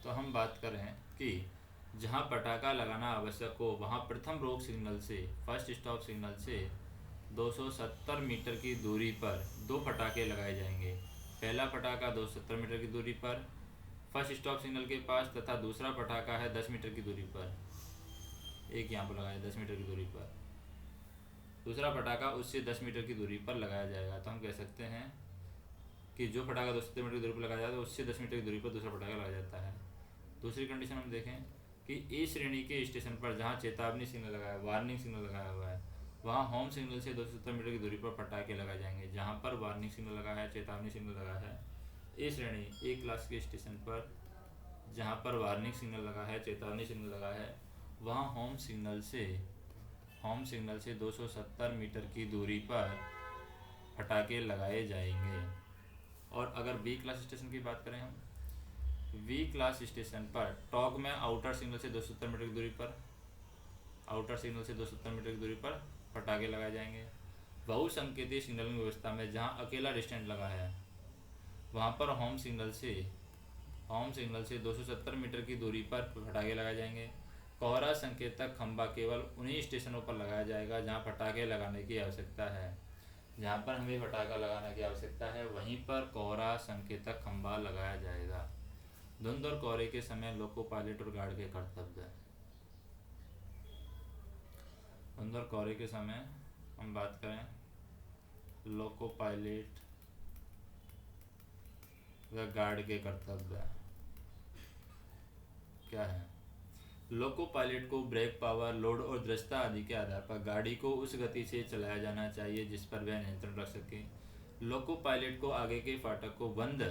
तो हम बात करें कि जहां पटाखा लगाना आवश्यक हो वहां प्रथम रोक सिग्नल से, फर्स्ट स्टॉप सिग्नल से 270 मीटर की दूरी पर दो पटाखे लगाए जाएंगे। पहला पटाखा 270 मीटर की दूरी पर फर्स्ट स्टॉप सिग्नल के पास, तथा दूसरा पटाखा है 10 मीटर की दूरी पर। एक यहाँ पर लगाया 10 मीटर की दूरी पर, दूसरा पटाखा उससे 10 मीटर की दूरी पर लगाया जाएगा। तो हम कह सकते हैं कि जो पटाखा 270 मीटर की दूरी पर लगाया जाता है उससे 10 मीटर की दूरी पर दूसरा पटाखा लगाया जाता है। दूसरी कंडीशन हम देखें कि ए श्रेणी के स्टेशन पर जहाँ चेतावनी सिग्नल लगाया, वार्निंग सिग्नल लगाया हुआ है, वहाँ होम सिग्नल से 270 मीटर की दूरी पर पटाखे लगाए जाएंगे। जहाँ पर वार्निंग सिग्नल लगा है, चेतावनी सिग्नल लगा है, ए श्रेणी ए क्लास के स्टेशन पर जहाँ पर वार्निंग सिग्नल लगा है, चेतावनी सिग्नल लगा है, वहाँ होम सिग्नल से 270 मीटर की दूरी पर पटाखे लगाए जाएंगे। और अगर बी क्लास स्टेशन की बात करें हम, वी क्लास स्टेशन पर टॉग में आउटर सिग्नल से 270 मीटर की दूरी पर पटाखे लगाए जाएंगे। बहुसंकेतीय सिग्नलिंग व्यवस्था में जहां अकेला डिस्टेंट लगा है वहां पर होम सिग्नल से 270 मीटर की दूरी पर पटाखे लगाए जाएंगे। कोहरा संकेतक खंभा केवल उन्हीं स्टेशनों पर लगाया जाएगा जहां पटाखे लगाने की आवश्यकता है। जहाँ पर हमें पटाखा लगाने की आवश्यकता है वहीं पर कोहरा संकेतक खंभा लगाया जाएगा। धुंध और कोहरे के समय लोको पायलट और गार्ड के कर्तव्य। धुंध और कोहरे के समय हम बात करें लोको पायलट व गार्ड के कर्तव्य क्या है। लोको पायलट को ब्रेक पावर, लोड और दृढ़ता आदि के आधार पर गाड़ी को उस गति से चलाया जाना चाहिए जिस पर वह नियंत्रण रख सके। लोको पायलट को आगे के फाटक को बंद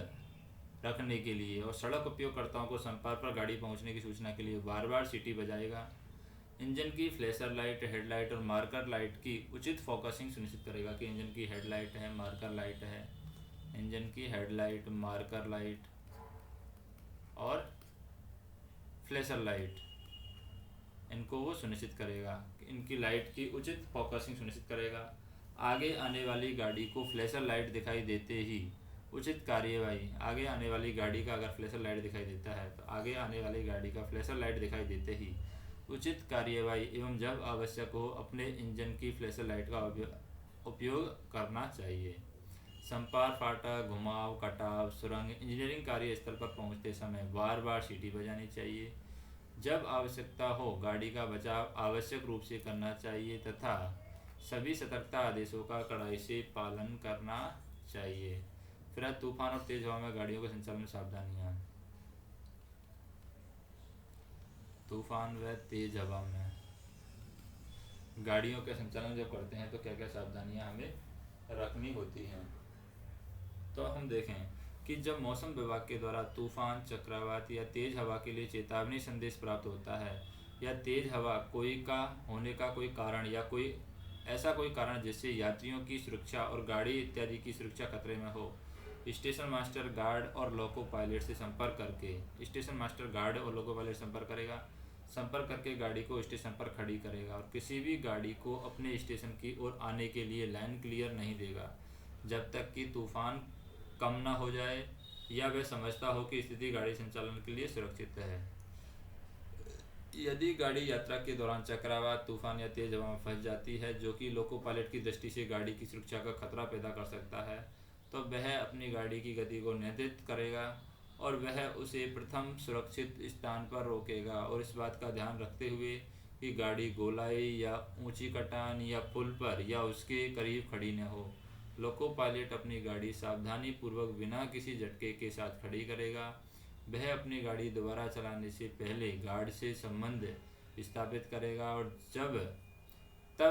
रखने के लिए और सड़क उपयोगकर्ताओं को संपर्क पर गाड़ी पहुंचने की सूचना के लिए बार बार सीटी बजाएगा। इंजन की फ्लैशर लाइट, हेडलाइट और मार्कर लाइट की उचित फोकसिंग सुनिश्चित करेगा कि इंजन की हेडलाइट है, मार्कर लाइट है, इंजन की हेडलाइट, मार्कर लाइट और फ्लैशर लाइट, इनको वो सुनिश्चित करेगा, इनकी लाइट की उचित फोकसिंग सुनिश्चित करेगा। आगे आने वाली गाड़ी को फ्लैशर लाइट दिखाई देते ही उचित कार्यवाही, आगे आने वाली गाड़ी का अगर फ्लैशर लाइट दिखाई देता है तो आगे आने वाली गाड़ी का फ्लैशर लाइट दिखाई देते ही उचित कार्यवाही एवं जब आवश्यक हो अपने इंजन की फ्लैशर लाइट का उपयोग करना चाहिए। संपार, फाटक, घुमाव, कटाव, सुरंग, इंजीनियरिंग कार्यस्थल पर पहुंचते समय बार बार सीटी बजानी चाहिए। जब आवश्यकता हो गाड़ी का बचाव आवश्यक रूप से करना चाहिए तथा सभी सतर्कता आदेशों का कड़ाई से पालन करना चाहिए। फिर तूफान और तेज हवा में गाड़ियों के संचालन में सावधानियाँ। तूफान व तेज हवा में गाड़ियों के संचालन जब करते हैं तो क्या क्या सावधानियाँ हमें रखनी होती हैं। तो हम देखें कि जब मौसम विभाग के द्वारा तूफान, चक्रवात या तेज हवा के लिए चेतावनी संदेश प्राप्त होता है या तेज हवा होने का कोई कारण या कोई कारण जिससे यात्रियों की सुरक्षा और गाड़ी इत्यादि की सुरक्षा खतरे में हो, स्टेशन मास्टर गार्ड और लोको पायलट से संपर्क करेगा। संपर्क करके गाड़ी को स्टेशन पर खड़ी करेगा और किसी भी गाड़ी को अपने स्टेशन की ओर आने के लिए लाइन क्लियर नहीं देगा जब तक कि तूफान कम न हो जाए या वह समझता हो कि स्थिति गाड़ी संचालन के लिए सुरक्षित है। यदि गाड़ी यात्रा के दौरान चक्रवात, तूफान या तेज हवा में फंस जाती है जो कि लोको पायलट की दृष्टि से गाड़ी की सुरक्षा का खतरा पैदा कर सकता है तो वह अपनी गाड़ी की गति को नियंत्रित करेगा और वह उसे प्रथम सुरक्षित स्थान पर रोकेगा और इस बात का ध्यान रखते हुए कि गाड़ी गोलाई या ऊंची कटान या पुल पर या उसके करीब खड़ी न हो। लोको पायलट अपनी गाड़ी सावधानी पूर्वक बिना किसी झटके के साथ खड़ी करेगा। वह अपनी गाड़ी दोबारा चलाने से पहले गार्ड से संबंध स्थापित करेगा और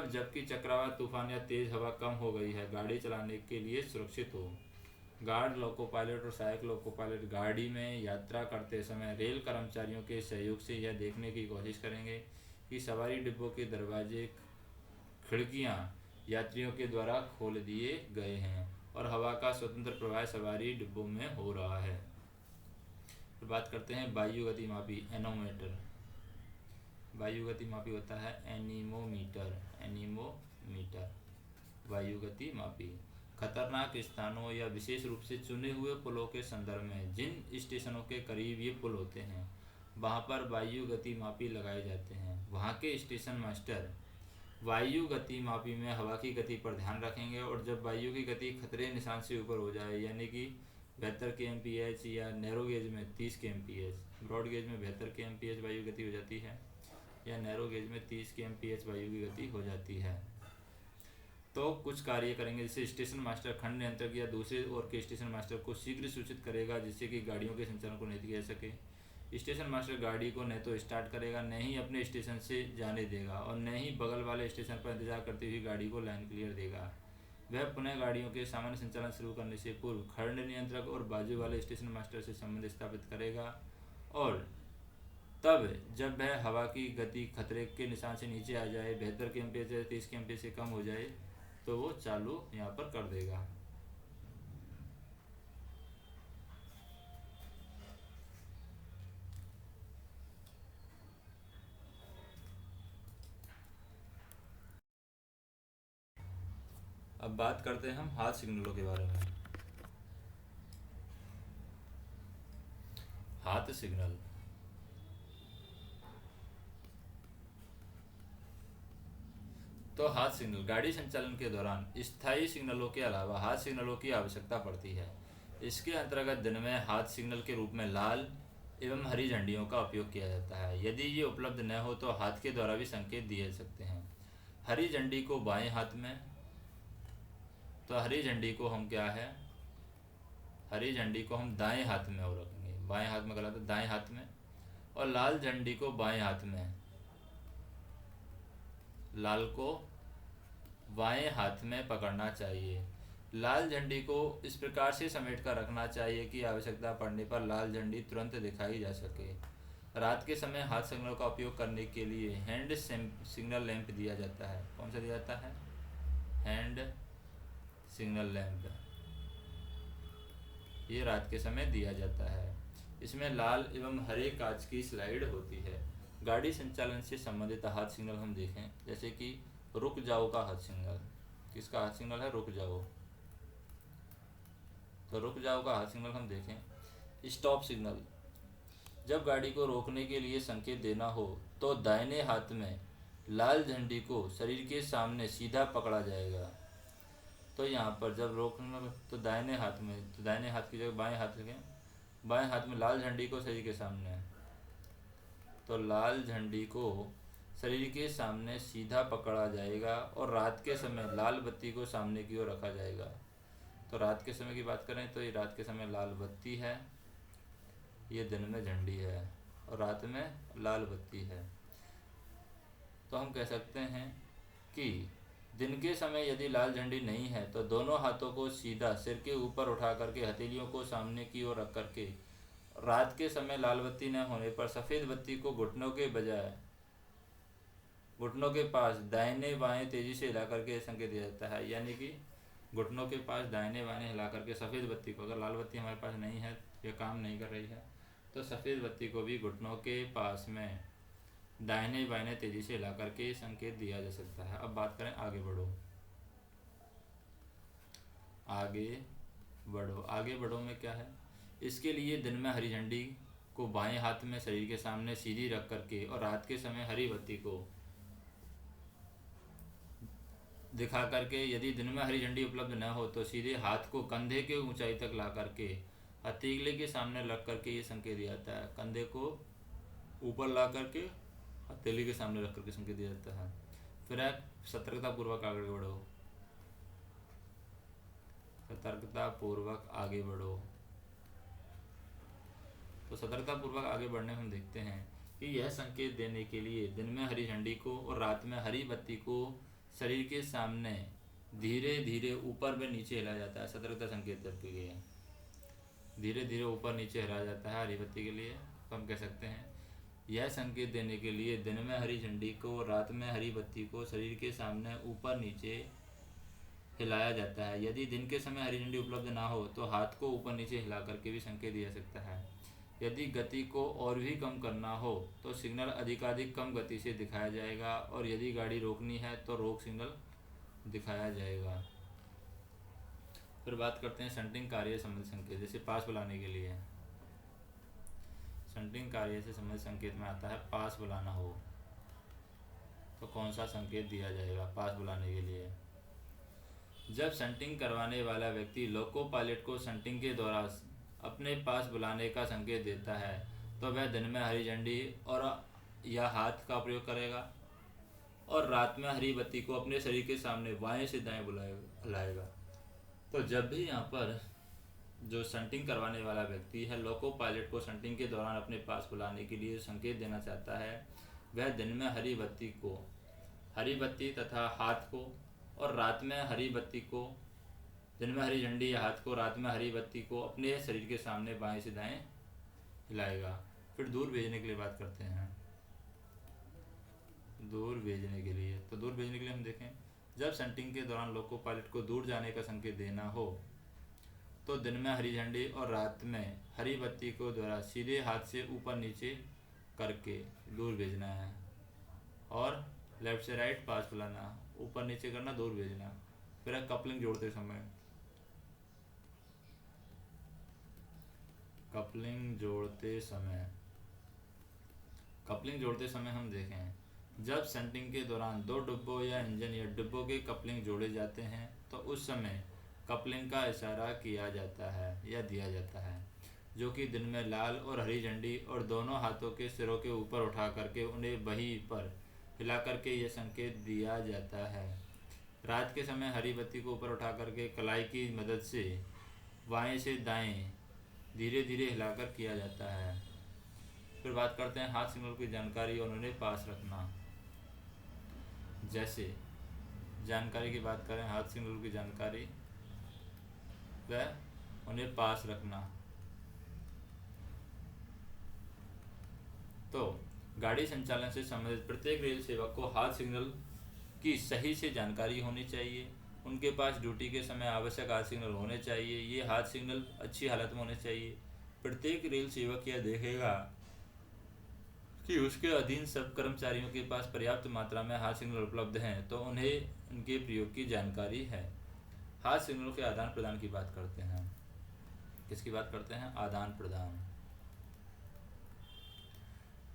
जबकि चक्रवात, तूफान या तेज हवा कम हो गई है गाड़ी चलाने के लिए सुरक्षित हो। गार्ड, लोको पायलट और सहायक लोको पायलट गाड़ी में यात्रा करते समय रेल कर्मचारियों के सहयोग से यह देखने की कोशिश करेंगे कि सवारी डिब्बों के दरवाजे, खिड़कियां यात्रियों के द्वारा खोल दिए गए हैं और हवा का स्वतंत्र प्रवाह सवारी डिब्बों में हो रहा है। फिर बात करते हैं वायु गति मापी, एनोमीटर। वायु गति मापी होता है एनीमोमीटर। वायु गति मापी खतरनाक स्थानों या विशेष रूप से चुने हुए पुलों के संदर्भ में जिन स्टेशनों के करीब ये पुल होते हैं वहाँ पर वायु गति मापी लगाए जाते हैं। वहाँ के स्टेशन मास्टर वायु गति मापी में हवा की गति पर ध्यान रखेंगे और जब वायु की गति खतरे निशान से ऊपर हो जाए यानी कि 72 kmph या नैरो गेज में 30 kmph, ब्रॉड गेज में 72 kmph वायु गति हो जाती है या नैरो गेज में 30 kmph वायु की गति हो जाती है तो कुछ कार्य करेंगे। जैसे स्टेशन मास्टर खंड नियंत्रक या दूसरे ओर के स्टेशन मास्टर को शीघ्र सूचित करेगा जिससे कि गाड़ियों के संचालन को नहीं किया जा सके। स्टेशन मास्टर गाड़ी को न तो स्टार्ट करेगा, न ही अपने स्टेशन से जाने देगा और न ही बगल वाले स्टेशन पर इंतजार करते हुए गाड़ी को लाइन क्लियर देगा। वह पुनः गाड़ियों के सामान्य संचालन शुरू करने से पूर्व खंड नियंत्रक और बाजू वाले स्टेशन मास्टर से संबंध स्थापित करेगा और तब जब वह हवा की गति खतरे के निशान से नीचे आ जाए, 72 kmph से 30 kmph से कम हो जाए, तो वो चालू यहाँ पर कर देगा। अब बात करते हैं हम हाथ सिग्नलों के बारे में। हाथ सिग्नल तो हाथ सिग्नल गाड़ी संचालन के दौरान स्थायी सिग्नलों के अलावा हाथ सिग्नलों की आवश्यकता पड़ती है। इसके अंतर्गत दिन में हाथ सिग्नल के रूप में लाल एवं हरी झंडियों का उपयोग किया जाता है। यदि ये उपलब्ध न हो तो हाथ के द्वारा भी संकेत दिए जा सकते हैं। हरी झंडी को बाएं हाथ में, तो हरी झंडी को हम क्या है, हरी झंडी को हम दाएं हाथ में और रखेंगे, बाएं हाथ में गलत है, दाएं हाथ में। और लाल झंडी को बाएं हाथ में, लाल को बाएं हाथ में पकड़ना चाहिए। लाल झंडी को इस प्रकार से समेट कर रखना चाहिए कि आवश्यकता पड़ने पर लाल झंडी तुरंत दिखाई जा सके। रात के समय हाथ सिग्नल का उपयोग करने के लिए हैंड सिग्नल लैंप दिया जाता है। कौन सा दिया जाता है? Hand signal lamp. ये रात के समय दिया जाता है। इसमें लाल एवं हरे कांच की स्लाइड होती है। गाड़ी संचालन से संबंधित हाथ सिग्नल हम देखें, जैसे कि रुक जाओ का हाथ सिग्नल। किसका हाथ सिग्नल है? रुक जाओ। तो रुक जाओ का हाथ सिग्नल हम देखें। स्टॉप सिग्नल, जब गाड़ी को रोकने के लिए संकेत देना हो तो दाहिने हाथ में लाल झंडी को शरीर के सामने सीधा पकड़ा जाएगा। तो यहाँ पर जब रोकना तो दाहिने हाथ में, तो दाहिने हाथ की जगह बाएं हाथ रखें, बाएं हाथ में लाल झंडी को शरीर के सामने, तो लाल झंडी को शरीर के सामने सीधा पकड़ा जाएगा और रात के समय लाल बत्ती को सामने की ओर रखा जाएगा। तो रात के समय की बात करें तो ये रात के समय लाल बत्ती है, ये दिन में झंडी है और रात में लाल बत्ती है। तो हम कह सकते हैं कि दिन के समय यदि लाल झंडी नहीं है तो दोनों हाथों को सीधा सिर के ऊपर उठा करके हथेलियों को सामने की ओर रख करके रात के समय लाल बत्ती न होने पर सफ़ेद बत्ती को घुटनों के बजाय घुटनों के पास दाहिने बाएं तेजी से हिला करके संकेत दिया जाता है। यानी कि घुटनों के पास दाहिने बाएं हिला करके सफ़ेद बत्ती को, अगर लाल बत्ती हमारे पास नहीं है या काम नहीं कर रही है तो सफ़ेद बत्ती को भी घुटनों के पास में दाहिने बाएं तेजी से हिला करके संकेत दिया जा सकता है। अब बात करें आगे बढ़ो। आगे बढ़ो, आगे बढ़ो में क्या है? इसके लिए दिन में हरी झंडी को बाएं हाथ में शरीर के सामने सीधी रख करके और रात के समय हरी बत्ती को दिखा करके, यदि दिन में हरी झंडी उपलब्ध न हो तो सीधे हाथ को कंधे के ऊंचाई तक ला करके हथेली के सामने रख करके ये संकेत दिया जाता है। कंधे को ऊपर ला करके हथेली के सामने रख करके संकेत दिया जाता है। फिर सतर्कता पूर्वक आगे बढ़ो, सतर्कता पूर्वक आगे बढ़ो। तो सतर्कता पूर्वक आगे बढ़ने में हम देखते हैं कि यह संकेत देने के लिए दिन में हरी झंडी को और रात में हरी बत्ती को शरीर के सामने धीरे धीरे ऊपर व नीचे हिलाया जाता है। सतर्कता संकेत के लिए धीरे धीरे ऊपर नीचे हिलाया जाता है हरी बत्ती के लिए। तो हम कह सकते हैं यह संकेत देने के लिए दिन में हरी झंडी को, रात में हरी बत्ती को शरीर के सामने ऊपर नीचे हिलाया जाता है। यदि दिन के समय हरी झंडी उपलब्ध ना हो तो हाथ को ऊपर नीचे हिला करके भी संकेत दिया जा सकता है। यदि गति को और भी कम करना हो तो सिग्नल अधिकाधिक कम गति से दिखाया जाएगा और यदि गाड़ी रोकनी है तो रोक सिग्नल दिखाया जाएगा। फिर बात करते हैं शंटिंग कार्य से संबंधित संकेत, जैसे पास बुलाने के लिए। शंटिंग कार्य से संबंधित संकेत में आता है पास बुलाना हो तो कौन सा संकेत दिया जाएगा पास बुलाने के लिए? जब शंटिंग करवाने वाला व्यक्ति लोको पायलट को शंटिंग के दौरान अपने पास बुलाने का संकेत देता है तो वह दिन में हरी झंडी और या हाथ का प्रयोग करेगा और रात में हरी बत्ती को अपने शरीर के सामने बाएं से दाएं हिलाएगा। तो जब भी यहाँ पर जो शंटिंग करवाने वाला व्यक्ति है लोको पायलट को शंटिंग के दौरान अपने पास बुलाने के लिए संकेत देना चाहता है, वह दिन में हरी बत्ती तथा हाथ को और रात में हरी बत्ती को, दिन में हरी झंडी या हाथ को, रात में हरी बत्ती को अपने शरीर के सामने बाएं से दाएं हिलाएगा। फिर दूर भेजने के लिए बात करते हैं। दूर भेजने के लिए, तो दूर भेजने के लिए हम देखें, जब सेंटिंग के दौरान लोको पायलट को दूर जाने का संकेत देना हो तो दिन में हरी झंडी और रात में हरी बत्ती को द्वारा सीधे हाथ से ऊपर नीचे करके दूर भेजना है, और लेफ्ट से राइट पास बुलाना, ऊपर नीचे करना, दूर भेजना। फिर कपलिंग जोड़ते समय, कपलिंग जोड़ते समय हम देखें, जब सेंटिंग के दौरान दो डिब्बों या इंजन या डिब्बों के कपलिंग जोड़े जाते हैं तो उस समय कपलिंग का इशारा किया जाता है या दिया जाता है, जो कि दिन में लाल और हरी झंडी और दोनों हाथों के सिरों के ऊपर उठा करके उन्हें वहीं पर हिला करके यह संकेत दिया जाता है। रात के समय हरी बत्ती को ऊपर उठा करके कलाई की मदद से बाएं से दाएं धीरे धीरे हिलाकर किया जाता है। फिर बात करते हैं हाथ सिग्नल की जानकारी और उन्हें पास रखना। जैसे जानकारी की बात करें, हाथ सिग्नल की जानकारी व उन्हें पास रखना। तो गाड़ी संचालन से संबंधित प्रत्येक रेल सेवक को हाथ सिग्नल की सही से जानकारी होनी चाहिए। उनके पास ड्यूटी के समय आवश्यक हाथ सिग्नल होने चाहिए। ये हाथ सिग्नल अच्छी हालत में होने चाहिए। प्रत्येक रेल सेवक यह देखेगा कि उसके अधीन सब कर्मचारियों के पास पर्याप्त मात्रा में हाथ सिग्नल उपलब्ध हैं, तो उन्हें उनके प्रयोग की जानकारी है। हाथ सिग्नलों के आदान प्रदान की बात करते हैं। किसकी बात करते हैं? आदान प्रदान।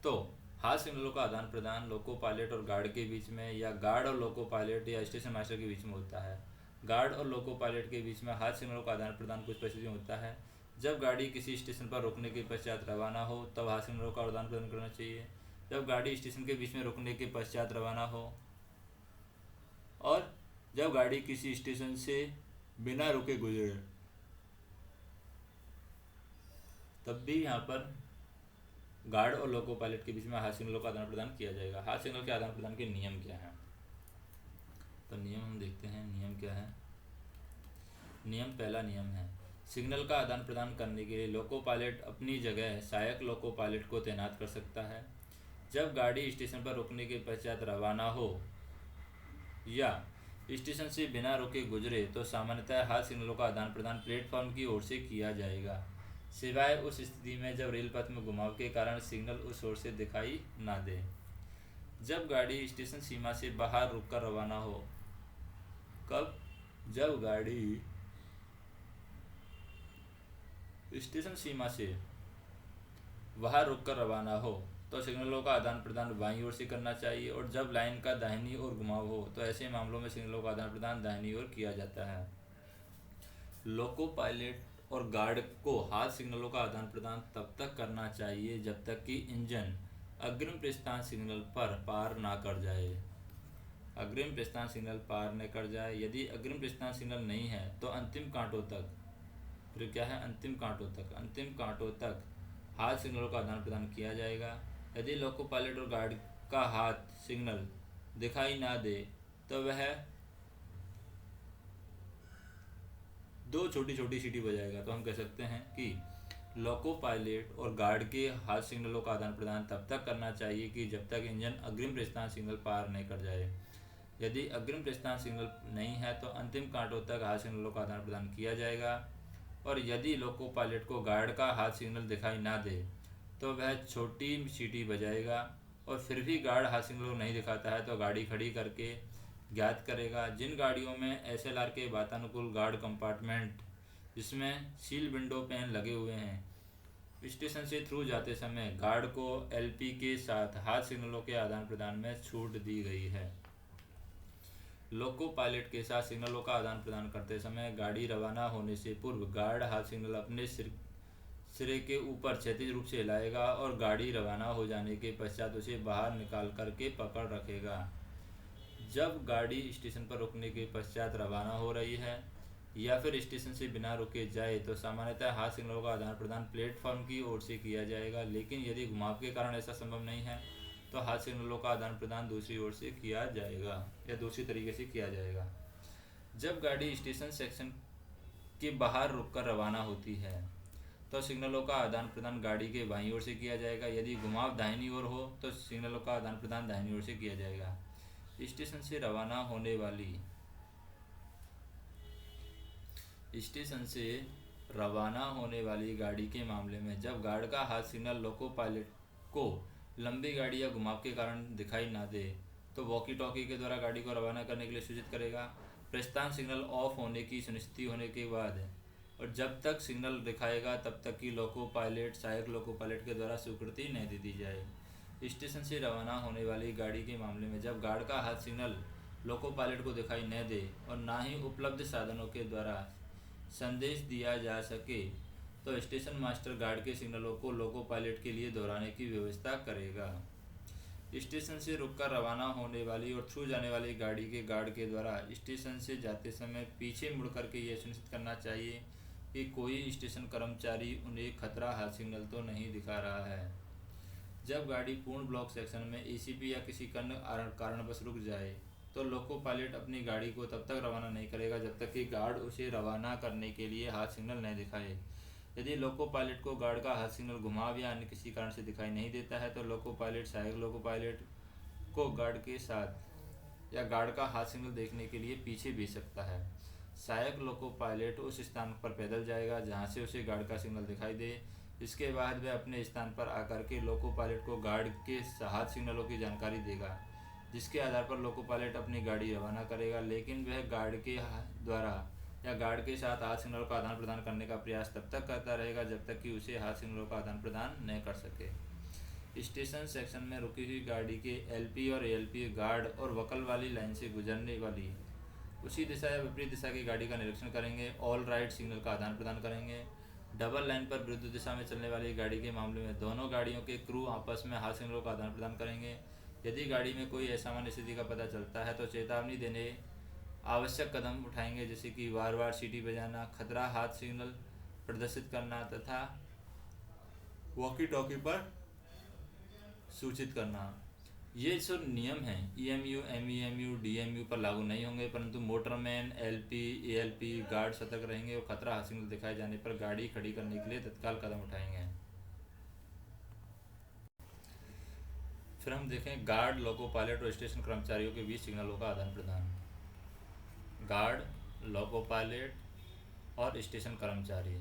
तो हाथ सिग्नलों का आदान प्रदान लोको पायलट और गार्ड के बीच में, या गार्ड और लोको पायलट या स्टेशन मास्टर के बीच में होता है। गार्ड और लोको पायलट के बीच में हाथ सिग्नलों का आदान प्रदान कुछ परिस्थितियों में होता है। जब गाड़ी किसी स्टेशन पर रुकने के पश्चात रवाना हो तब हाथ सिग्नलों का आदान प्रदान करना चाहिए। जब गाड़ी स्टेशन के बीच में रुकने के पश्चात रवाना हो, और जब गाड़ी किसी स्टेशन से बिना रुके गुजरे तब भी यहाँ पर गार्ड और लोको पायलट के बीच में हाथ सिग्नलों का आदान प्रदान किया जाएगा। हाथ सिग्नल के आदान प्रदान के नियम क्या हैं? तो नियम हम देखते हैं। नियम क्या है? पहला नियम है, सिग्नल का आदान प्रदान करने के लिए लोको पायलट अपनी जगह सहायक लोको पायलट को तैनात कर सकता है। जब गाड़ी स्टेशन पर रुकने के पश्चात रवाना हो या स्टेशन से बिना रुके गुजरे तो सामान्यतः हाथ सिग्नलों का आदान प्रदान प्लेटफॉर्म की ओर से किया जाएगा, सिवाय उस स्थिति में जब रेल पथ में घुमाव के कारण सिग्नल उस ओर से दिखाई ना दे। जब गाड़ी स्टेशन सीमा से बाहर रुककर रवाना हो, कब? जब गाड़ी स्टेशन सीमा से बाहर रुककर रवाना हो तो सिग्नलों का आदान प्रदान बाईं ओर से करना चाहिए, और जब लाइन का दाहिनी ओर घुमाव हो तो ऐसे मामलों में सिग्नलों का आदान प्रदान दाहिनी ओर किया जाता है। लोको पायलट और गार्ड को हाथ सिग्नलों का आदान प्रदान तब तक करना चाहिए जब तक कि इंजन अग्रिम प्रस्थान सिग्नल पर पार ना कर जाए। अग्रिम प्रस्थान सिग्नल पार न कर जाए। यदि अग्रिम प्रस्थान सिग्नल नहीं है तो अंतिम कांटों तक, फिर क्या है? अंतिम कांटों तक हाथ सिग्नलों का आदान प्रदान किया जाएगा। यदि लोको पायलट और गार्ड का हाथ सिग्नल दिखाई ना दे तो वह दो छोटी छोटी सीटी बजाएगा। तो हम कह सकते हैं कि लोको पायलट और गार्ड के हाथ सिग्नलों का आदान प्रदान तब तक करना चाहिए कि जब तक इंजन अग्रिम प्रस्थान सिग्नल पार नहीं कर जाए। यदि अग्रिम प्रस्थान सिग्नल नहीं है तो अंतिम कांटों तक हाथ सिग्नलों का आदान प्रदान किया जाएगा, और यदि लोको पायलट को गार्ड का हाथ सिग्नल दिखाई ना दे तो वह छोटी सीटी बजाएगा, और फिर भी गार्ड हाथ सिग्नल नहीं दिखाता है तो गाड़ी खड़ी करके ज्ञात करेगा। जिन गाड़ियों में SLR के वातानुकूल गार्ड कंपार्टमेंट जिसमें सील विंडो पैन लगे हुए हैं, स्टेशन से थ्रू जाते समय गार्ड को LP के साथ हाथ सिग्नलों के आदान प्रदान में छूट दी गई है। लोको पायलट के साथ सिग्नलों का आदान प्रदान करते समय गाड़ी रवाना होने से पूर्व गार्ड हाथ सिग्नल अपने सिरे के ऊपर क्षैतिज रूप से हिलाएगा और गाड़ी रवाना हो जाने के पश्चात उसे बाहर निकाल करके पकड़ रखेगा। जब गाड़ी स्टेशन पर रुकने के पश्चात रवाना हो रही है या फिर स्टेशन से बिना रुके जाए तो सामान्यतः हाथ सिग्नलों का आदान प्रदान प्लेटफॉर्म की ओर से किया जाएगा, लेकिन यदि घुमाव के कारण ऐसा संभव नहीं है तो हाथ सिग्नलों का आदान प्रदान दूसरी ओर से किया जाएगा या दूसरी तरीके से किया जाएगा। जब गाड़ी स्टेशन सेक्शन के बाहर रुककर रवाना होती है तो सिग्नलों का आदान प्रदान गाड़ी के बाईं ओर से किया जाएगा। यदि घुमाव दाहिनी ओर हो तो सिग्नलों का आदान प्रदान दाहिनी ओर से किया जाएगा। स्टेशन से रवाना होने वाली गाड़ी के मामले में जब गार्ड का हाथ सिग्नल लोको पायलट को लंबी गाड़ी या घुमाव के कारण दिखाई ना दे तो वॉकी टॉकी के द्वारा गाड़ी को रवाना करने के लिए सूचित करेगा। प्रस्थान सिग्नल ऑफ होने की सुनिश्चित होने के बाद और जब तक सिग्नल दिखाएगा तब तक कि लोको पायलट सहायक लोको पायलट के द्वारा स्वीकृति नहीं दे दी जाए। स्टेशन से रवाना होने वाली गाड़ी के मामले में जब गार्ड का हाथ सिग्नल लोको पायलट को दिखाई न दे और ना ही उपलब्ध साधनों के द्वारा संदेश दिया जा सके तो स्टेशन मास्टर गार्ड के सिग्नलों को लोको पायलट के लिए दोहराने की व्यवस्था करेगा। स्टेशन से रुककर रवाना होने वाली और थ्रू जाने वाली गाड़ी के गार्ड के द्वारा स्टेशन से जाते समय पीछे मुड़ करके यह सुनिश्चित करना चाहिए कि कोई स्टेशन कर्मचारी उन्हें खतरा हाथ सिग्नल तो नहीं दिखा रहा है। जब गाड़ी पूर्ण ब्लॉक सेक्शन में एसीपी या किसी अन्य कारणवश रुक जाए तो लोको पायलट अपनी गाड़ी को तब तक रवाना नहीं करेगा जब तक कि गार्ड उसे रवाना करने के लिए हाथ सिग्नल नहीं दिखाए। यदि लोको पायलट को गार्ड का हाथ सिग्नल घुमाव या अन्य किसी कारण से दिखाई नहीं देता है तो लोको पायलट सहायक लोको पायलट को गार्ड के साथ या गार्ड का हाथ सिग्नल देखने के लिए पीछे भेज सकता है। सहायक लोको पायलट उस स्थान पर पैदल जाएगा जहां से उसे गार्ड का सिग्नल दिखाई दे। इसके बाद वह अपने स्थान पर आकर के लोको पायलट को गार्ड के हाथ सिग्नलों की जानकारी देगा, जिसके आधार पर लोको पायलट अपनी गाड़ी रवाना करेगा। लेकिन वह गार्ड के द्वारा या गार्ड के साथ हाथ सिग्नलों का आदान प्रदान करने का प्रयास तब तक करता रहेगा जब तक कि उसे हाथ सिग्नलों का आदान प्रदान नहीं कर सके। स्टेशन सेक्शन में रुकी हुई गाड़ी के एलपी और एएलपी गार्ड और वकल वाली लाइन से गुजरने वाली उसी दिशा या विपरीत दिशा की गाड़ी का निरीक्षण करेंगे। ऑल राइट सिग्नल का आदान प्रदान करेंगे। डबल लाइन पर विरुद्ध दिशा में चलने वाली गाड़ी के मामले में दोनों गाड़ियों के क्रू आपस में हाथ सिग्नलों का आदान प्रदान करेंगे। यदि गाड़ी में कोई असामान्य स्थिति का पता चलता है तो चेतावनी देने आवश्यक कदम उठाएंगे, जैसे कि बार बार सीटी बजाना, खतरा हाथ सिग्नल प्रदर्शित करना तथा वॉकी टॉकी पर सूचित करना। ये जो नियम हैं ईएमयू, एमईएमयू, डीएमयू पर लागू नहीं होंगे, परंतु मोटरमैन, एलपी, एएलपी गार्ड सतर्क रहेंगे और खतरा हाथ सिग्नल दिखाए जाने पर गाड़ी खड़ी करने के लिए तत्काल कदम उठाएंगे। फिर हम देखें गार्ड, लोको पायलट और स्टेशन कर्मचारियों के बीच सिग्नलों का आदान प्रदान। गार्ड, लोको पायलट और स्टेशन कर्मचारी।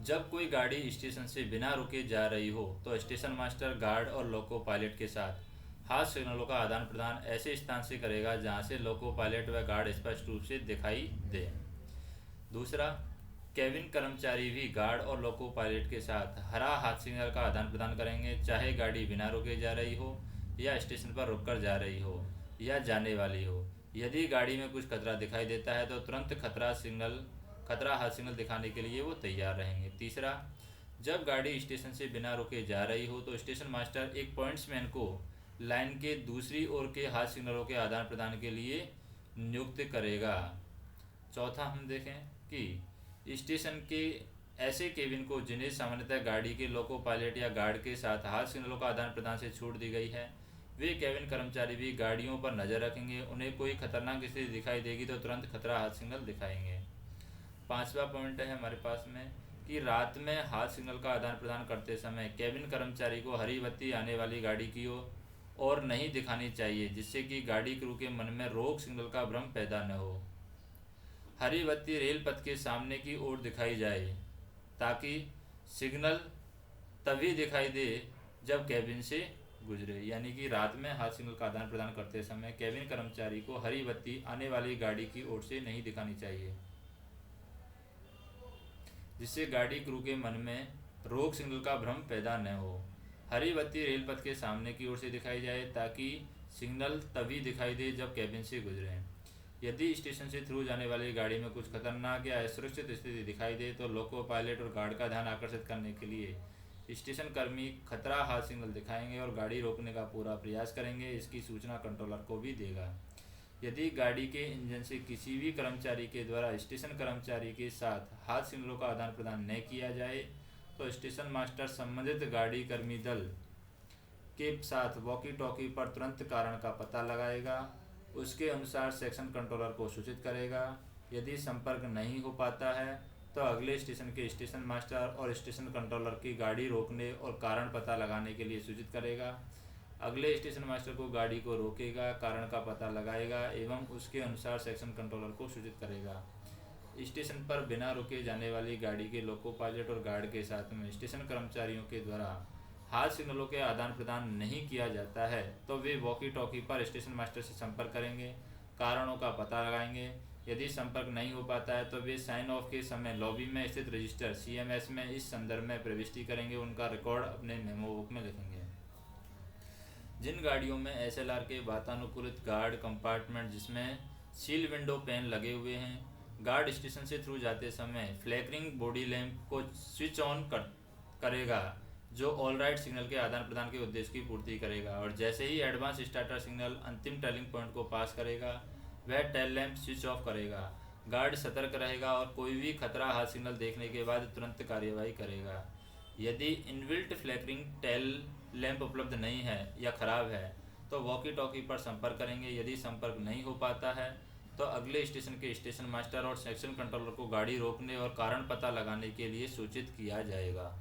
जब कोई गाड़ी स्टेशन से बिना रुके जा रही हो तो स्टेशन मास्टर गार्ड और लोको पायलट के साथ हाथ सिग्नलों का आदान प्रदान ऐसे स्थान से करेगा जहां से लोको पायलट व गार्ड स्पष्ट रूप से दिखाई दे। दूसरा, केबिन कर्मचारी भी गार्ड और लोको पायलट के साथ हरा हाथ सिग्नल का आदान प्रदान करेंगे, चाहे गाड़ी बिना रुके जा रही हो या स्टेशन पर रुककर जा रही हो या जाने वाली हो। यदि गाड़ी में कुछ खतरा दिखाई देता है तो तुरंत खतरा हाथ सिग्नल दिखाने के लिए वो तैयार रहेंगे। तीसरा, जब गाड़ी स्टेशन से बिना रुके जा रही हो तो स्टेशन मास्टर एक पॉइंट्समैन को लाइन के दूसरी ओर के हाथ सिग्नलों के आदान प्रदान के लिए नियुक्त करेगा। चौथा, हम देखें कि स्टेशन के ऐसे केबिन को जिन्हें सामान्यतः गाड़ी के लोको पायलट या गार्ड के साथ हाथ सिग्नलों का आदान प्रदान से छूट दी गई है, वे केबिन कर्मचारी भी गाड़ियों पर नज़र रखेंगे। उन्हें कोई खतरनाक स्थिति दिखाई देगी तो तुरंत खतरा हाथ सिग्नल दिखाएंगे। पांचवा पॉइंट है हमारे पास में कि रात में हाथ सिग्नल का आदान प्रदान करते समय केबिन कर्मचारी को हरी बत्ती आने वाली गाड़ी की ओर नहीं दिखानी चाहिए, जिससे कि गाड़ी क्रू के मन में रोक सिग्नल का भ्रम पैदा न हो। हरी बत्ती रेल पथ के सामने की ओर दिखाई जाए ताकि सिग्नल तभी दिखाई दे जब केबिन से गुजरे। यानी कि रात में हाथ सिग्नल का आदान प्रदान करते समय केबिन कर्मचारी को हरी बत्ती आने वाली गाड़ी की ओर से नहीं दिखानी चाहिए, जिससे गाड़ी क्रू के मन में रोक सिग्नल का भ्रम पैदा न हो। हरी बत्ती रेल पथ के सामने की ओर से दिखाई जाए ताकि सिग्नल तभी दिखाई दे जब केबिन से गुजरे। यदि स्टेशन से थ्रू जाने वाली गाड़ी में कुछ खतरनाक या असुरक्षित स्थिति दिखाई दे तो लोको पायलट और गार्ड का ध्यान आकर्षित करने के लिए स्टेशन कर्मी खतरा हाथ सिग्नल दिखाएंगे और गाड़ी रोकने का पूरा प्रयास करेंगे। इसकी सूचना कंट्रोलर को भी देगा। यदि गाड़ी के इंजन से किसी भी कर्मचारी के द्वारा स्टेशन कर्मचारी के साथ हाथ सिग्नलों का आदान प्रदान न किया जाए तो स्टेशन मास्टर संबंधित गाड़ी कर्मी दल के साथ वॉकी टॉकी पर तुरंत कारण का पता लगाएगा, उसके अनुसार सेक्शन कंट्रोलर को सूचित करेगा यदि संपर्क नहीं हो पाता है तो अगले स्टेशन के स्टेशन मास्टर और स्टेशन कंट्रोलर की गाड़ी रोकने और कारण पता लगाने के लिए सूचित करेगा। अगले स्टेशन मास्टर को गाड़ी को रोकेगा, कारण का पता लगाएगा एवं उसके अनुसार सेक्शन कंट्रोलर को सूचित करेगा। स्टेशन पर बिना रुके जाने वाली गाड़ी के लोको पायलट और गार्ड के साथ में स्टेशन कर्मचारियों के द्वारा हाथ सिग्नलों के आदान प्रदान नहीं किया जाता है तो वे वॉकी टॉकी पर स्टेशन मास्टर से संपर्क करेंगे, कारणों का पता लगाएंगे। यदि संपर्क नहीं हो पाता है तो वे साइन ऑफ के समय लॉबी में स्थित रजिस्टर CMS में इस संदर्भ में प्रविष्टि करेंगे, उनका रिकॉर्ड अपने मेमो बुक में लिखेंगे। जिन गाड़ियों में SLR के वातानुकूलित गार्ड कंपार्टमेंट जिसमें सील विंडो पैन लगे हुए हैं, गार्ड स्टेशन से थ्रू जाते समय फ्लैकरिंग बॉडी लैंप को स्विच ऑन करेगा जो ऑल राइट सिग्नल के आदान प्रदान के उद्देश्य की पूर्ति करेगा, और जैसे ही एडवांस स्टार्टर सिग्नल अंतिम टेलिंग पॉइंट को पास करेगा वह टेल लैंप स्विच ऑफ करेगा। गार्ड सतर्क रहेगा और कोई भी खतरा हाथ सिग्नल देखने के बाद तुरंत कार्यवाही करेगा। यदि इनबिल्ट फ्लैकरिंग टेल लैंप उपलब्ध नहीं है या ख़राब है तो वॉकी टॉकी पर संपर्क करेंगे। यदि संपर्क नहीं हो पाता है तो अगले स्टेशन के स्टेशन मास्टर और सेक्शन कंट्रोलर को गाड़ी रोकने और कारण पता लगाने के लिए सूचित किया जाएगा।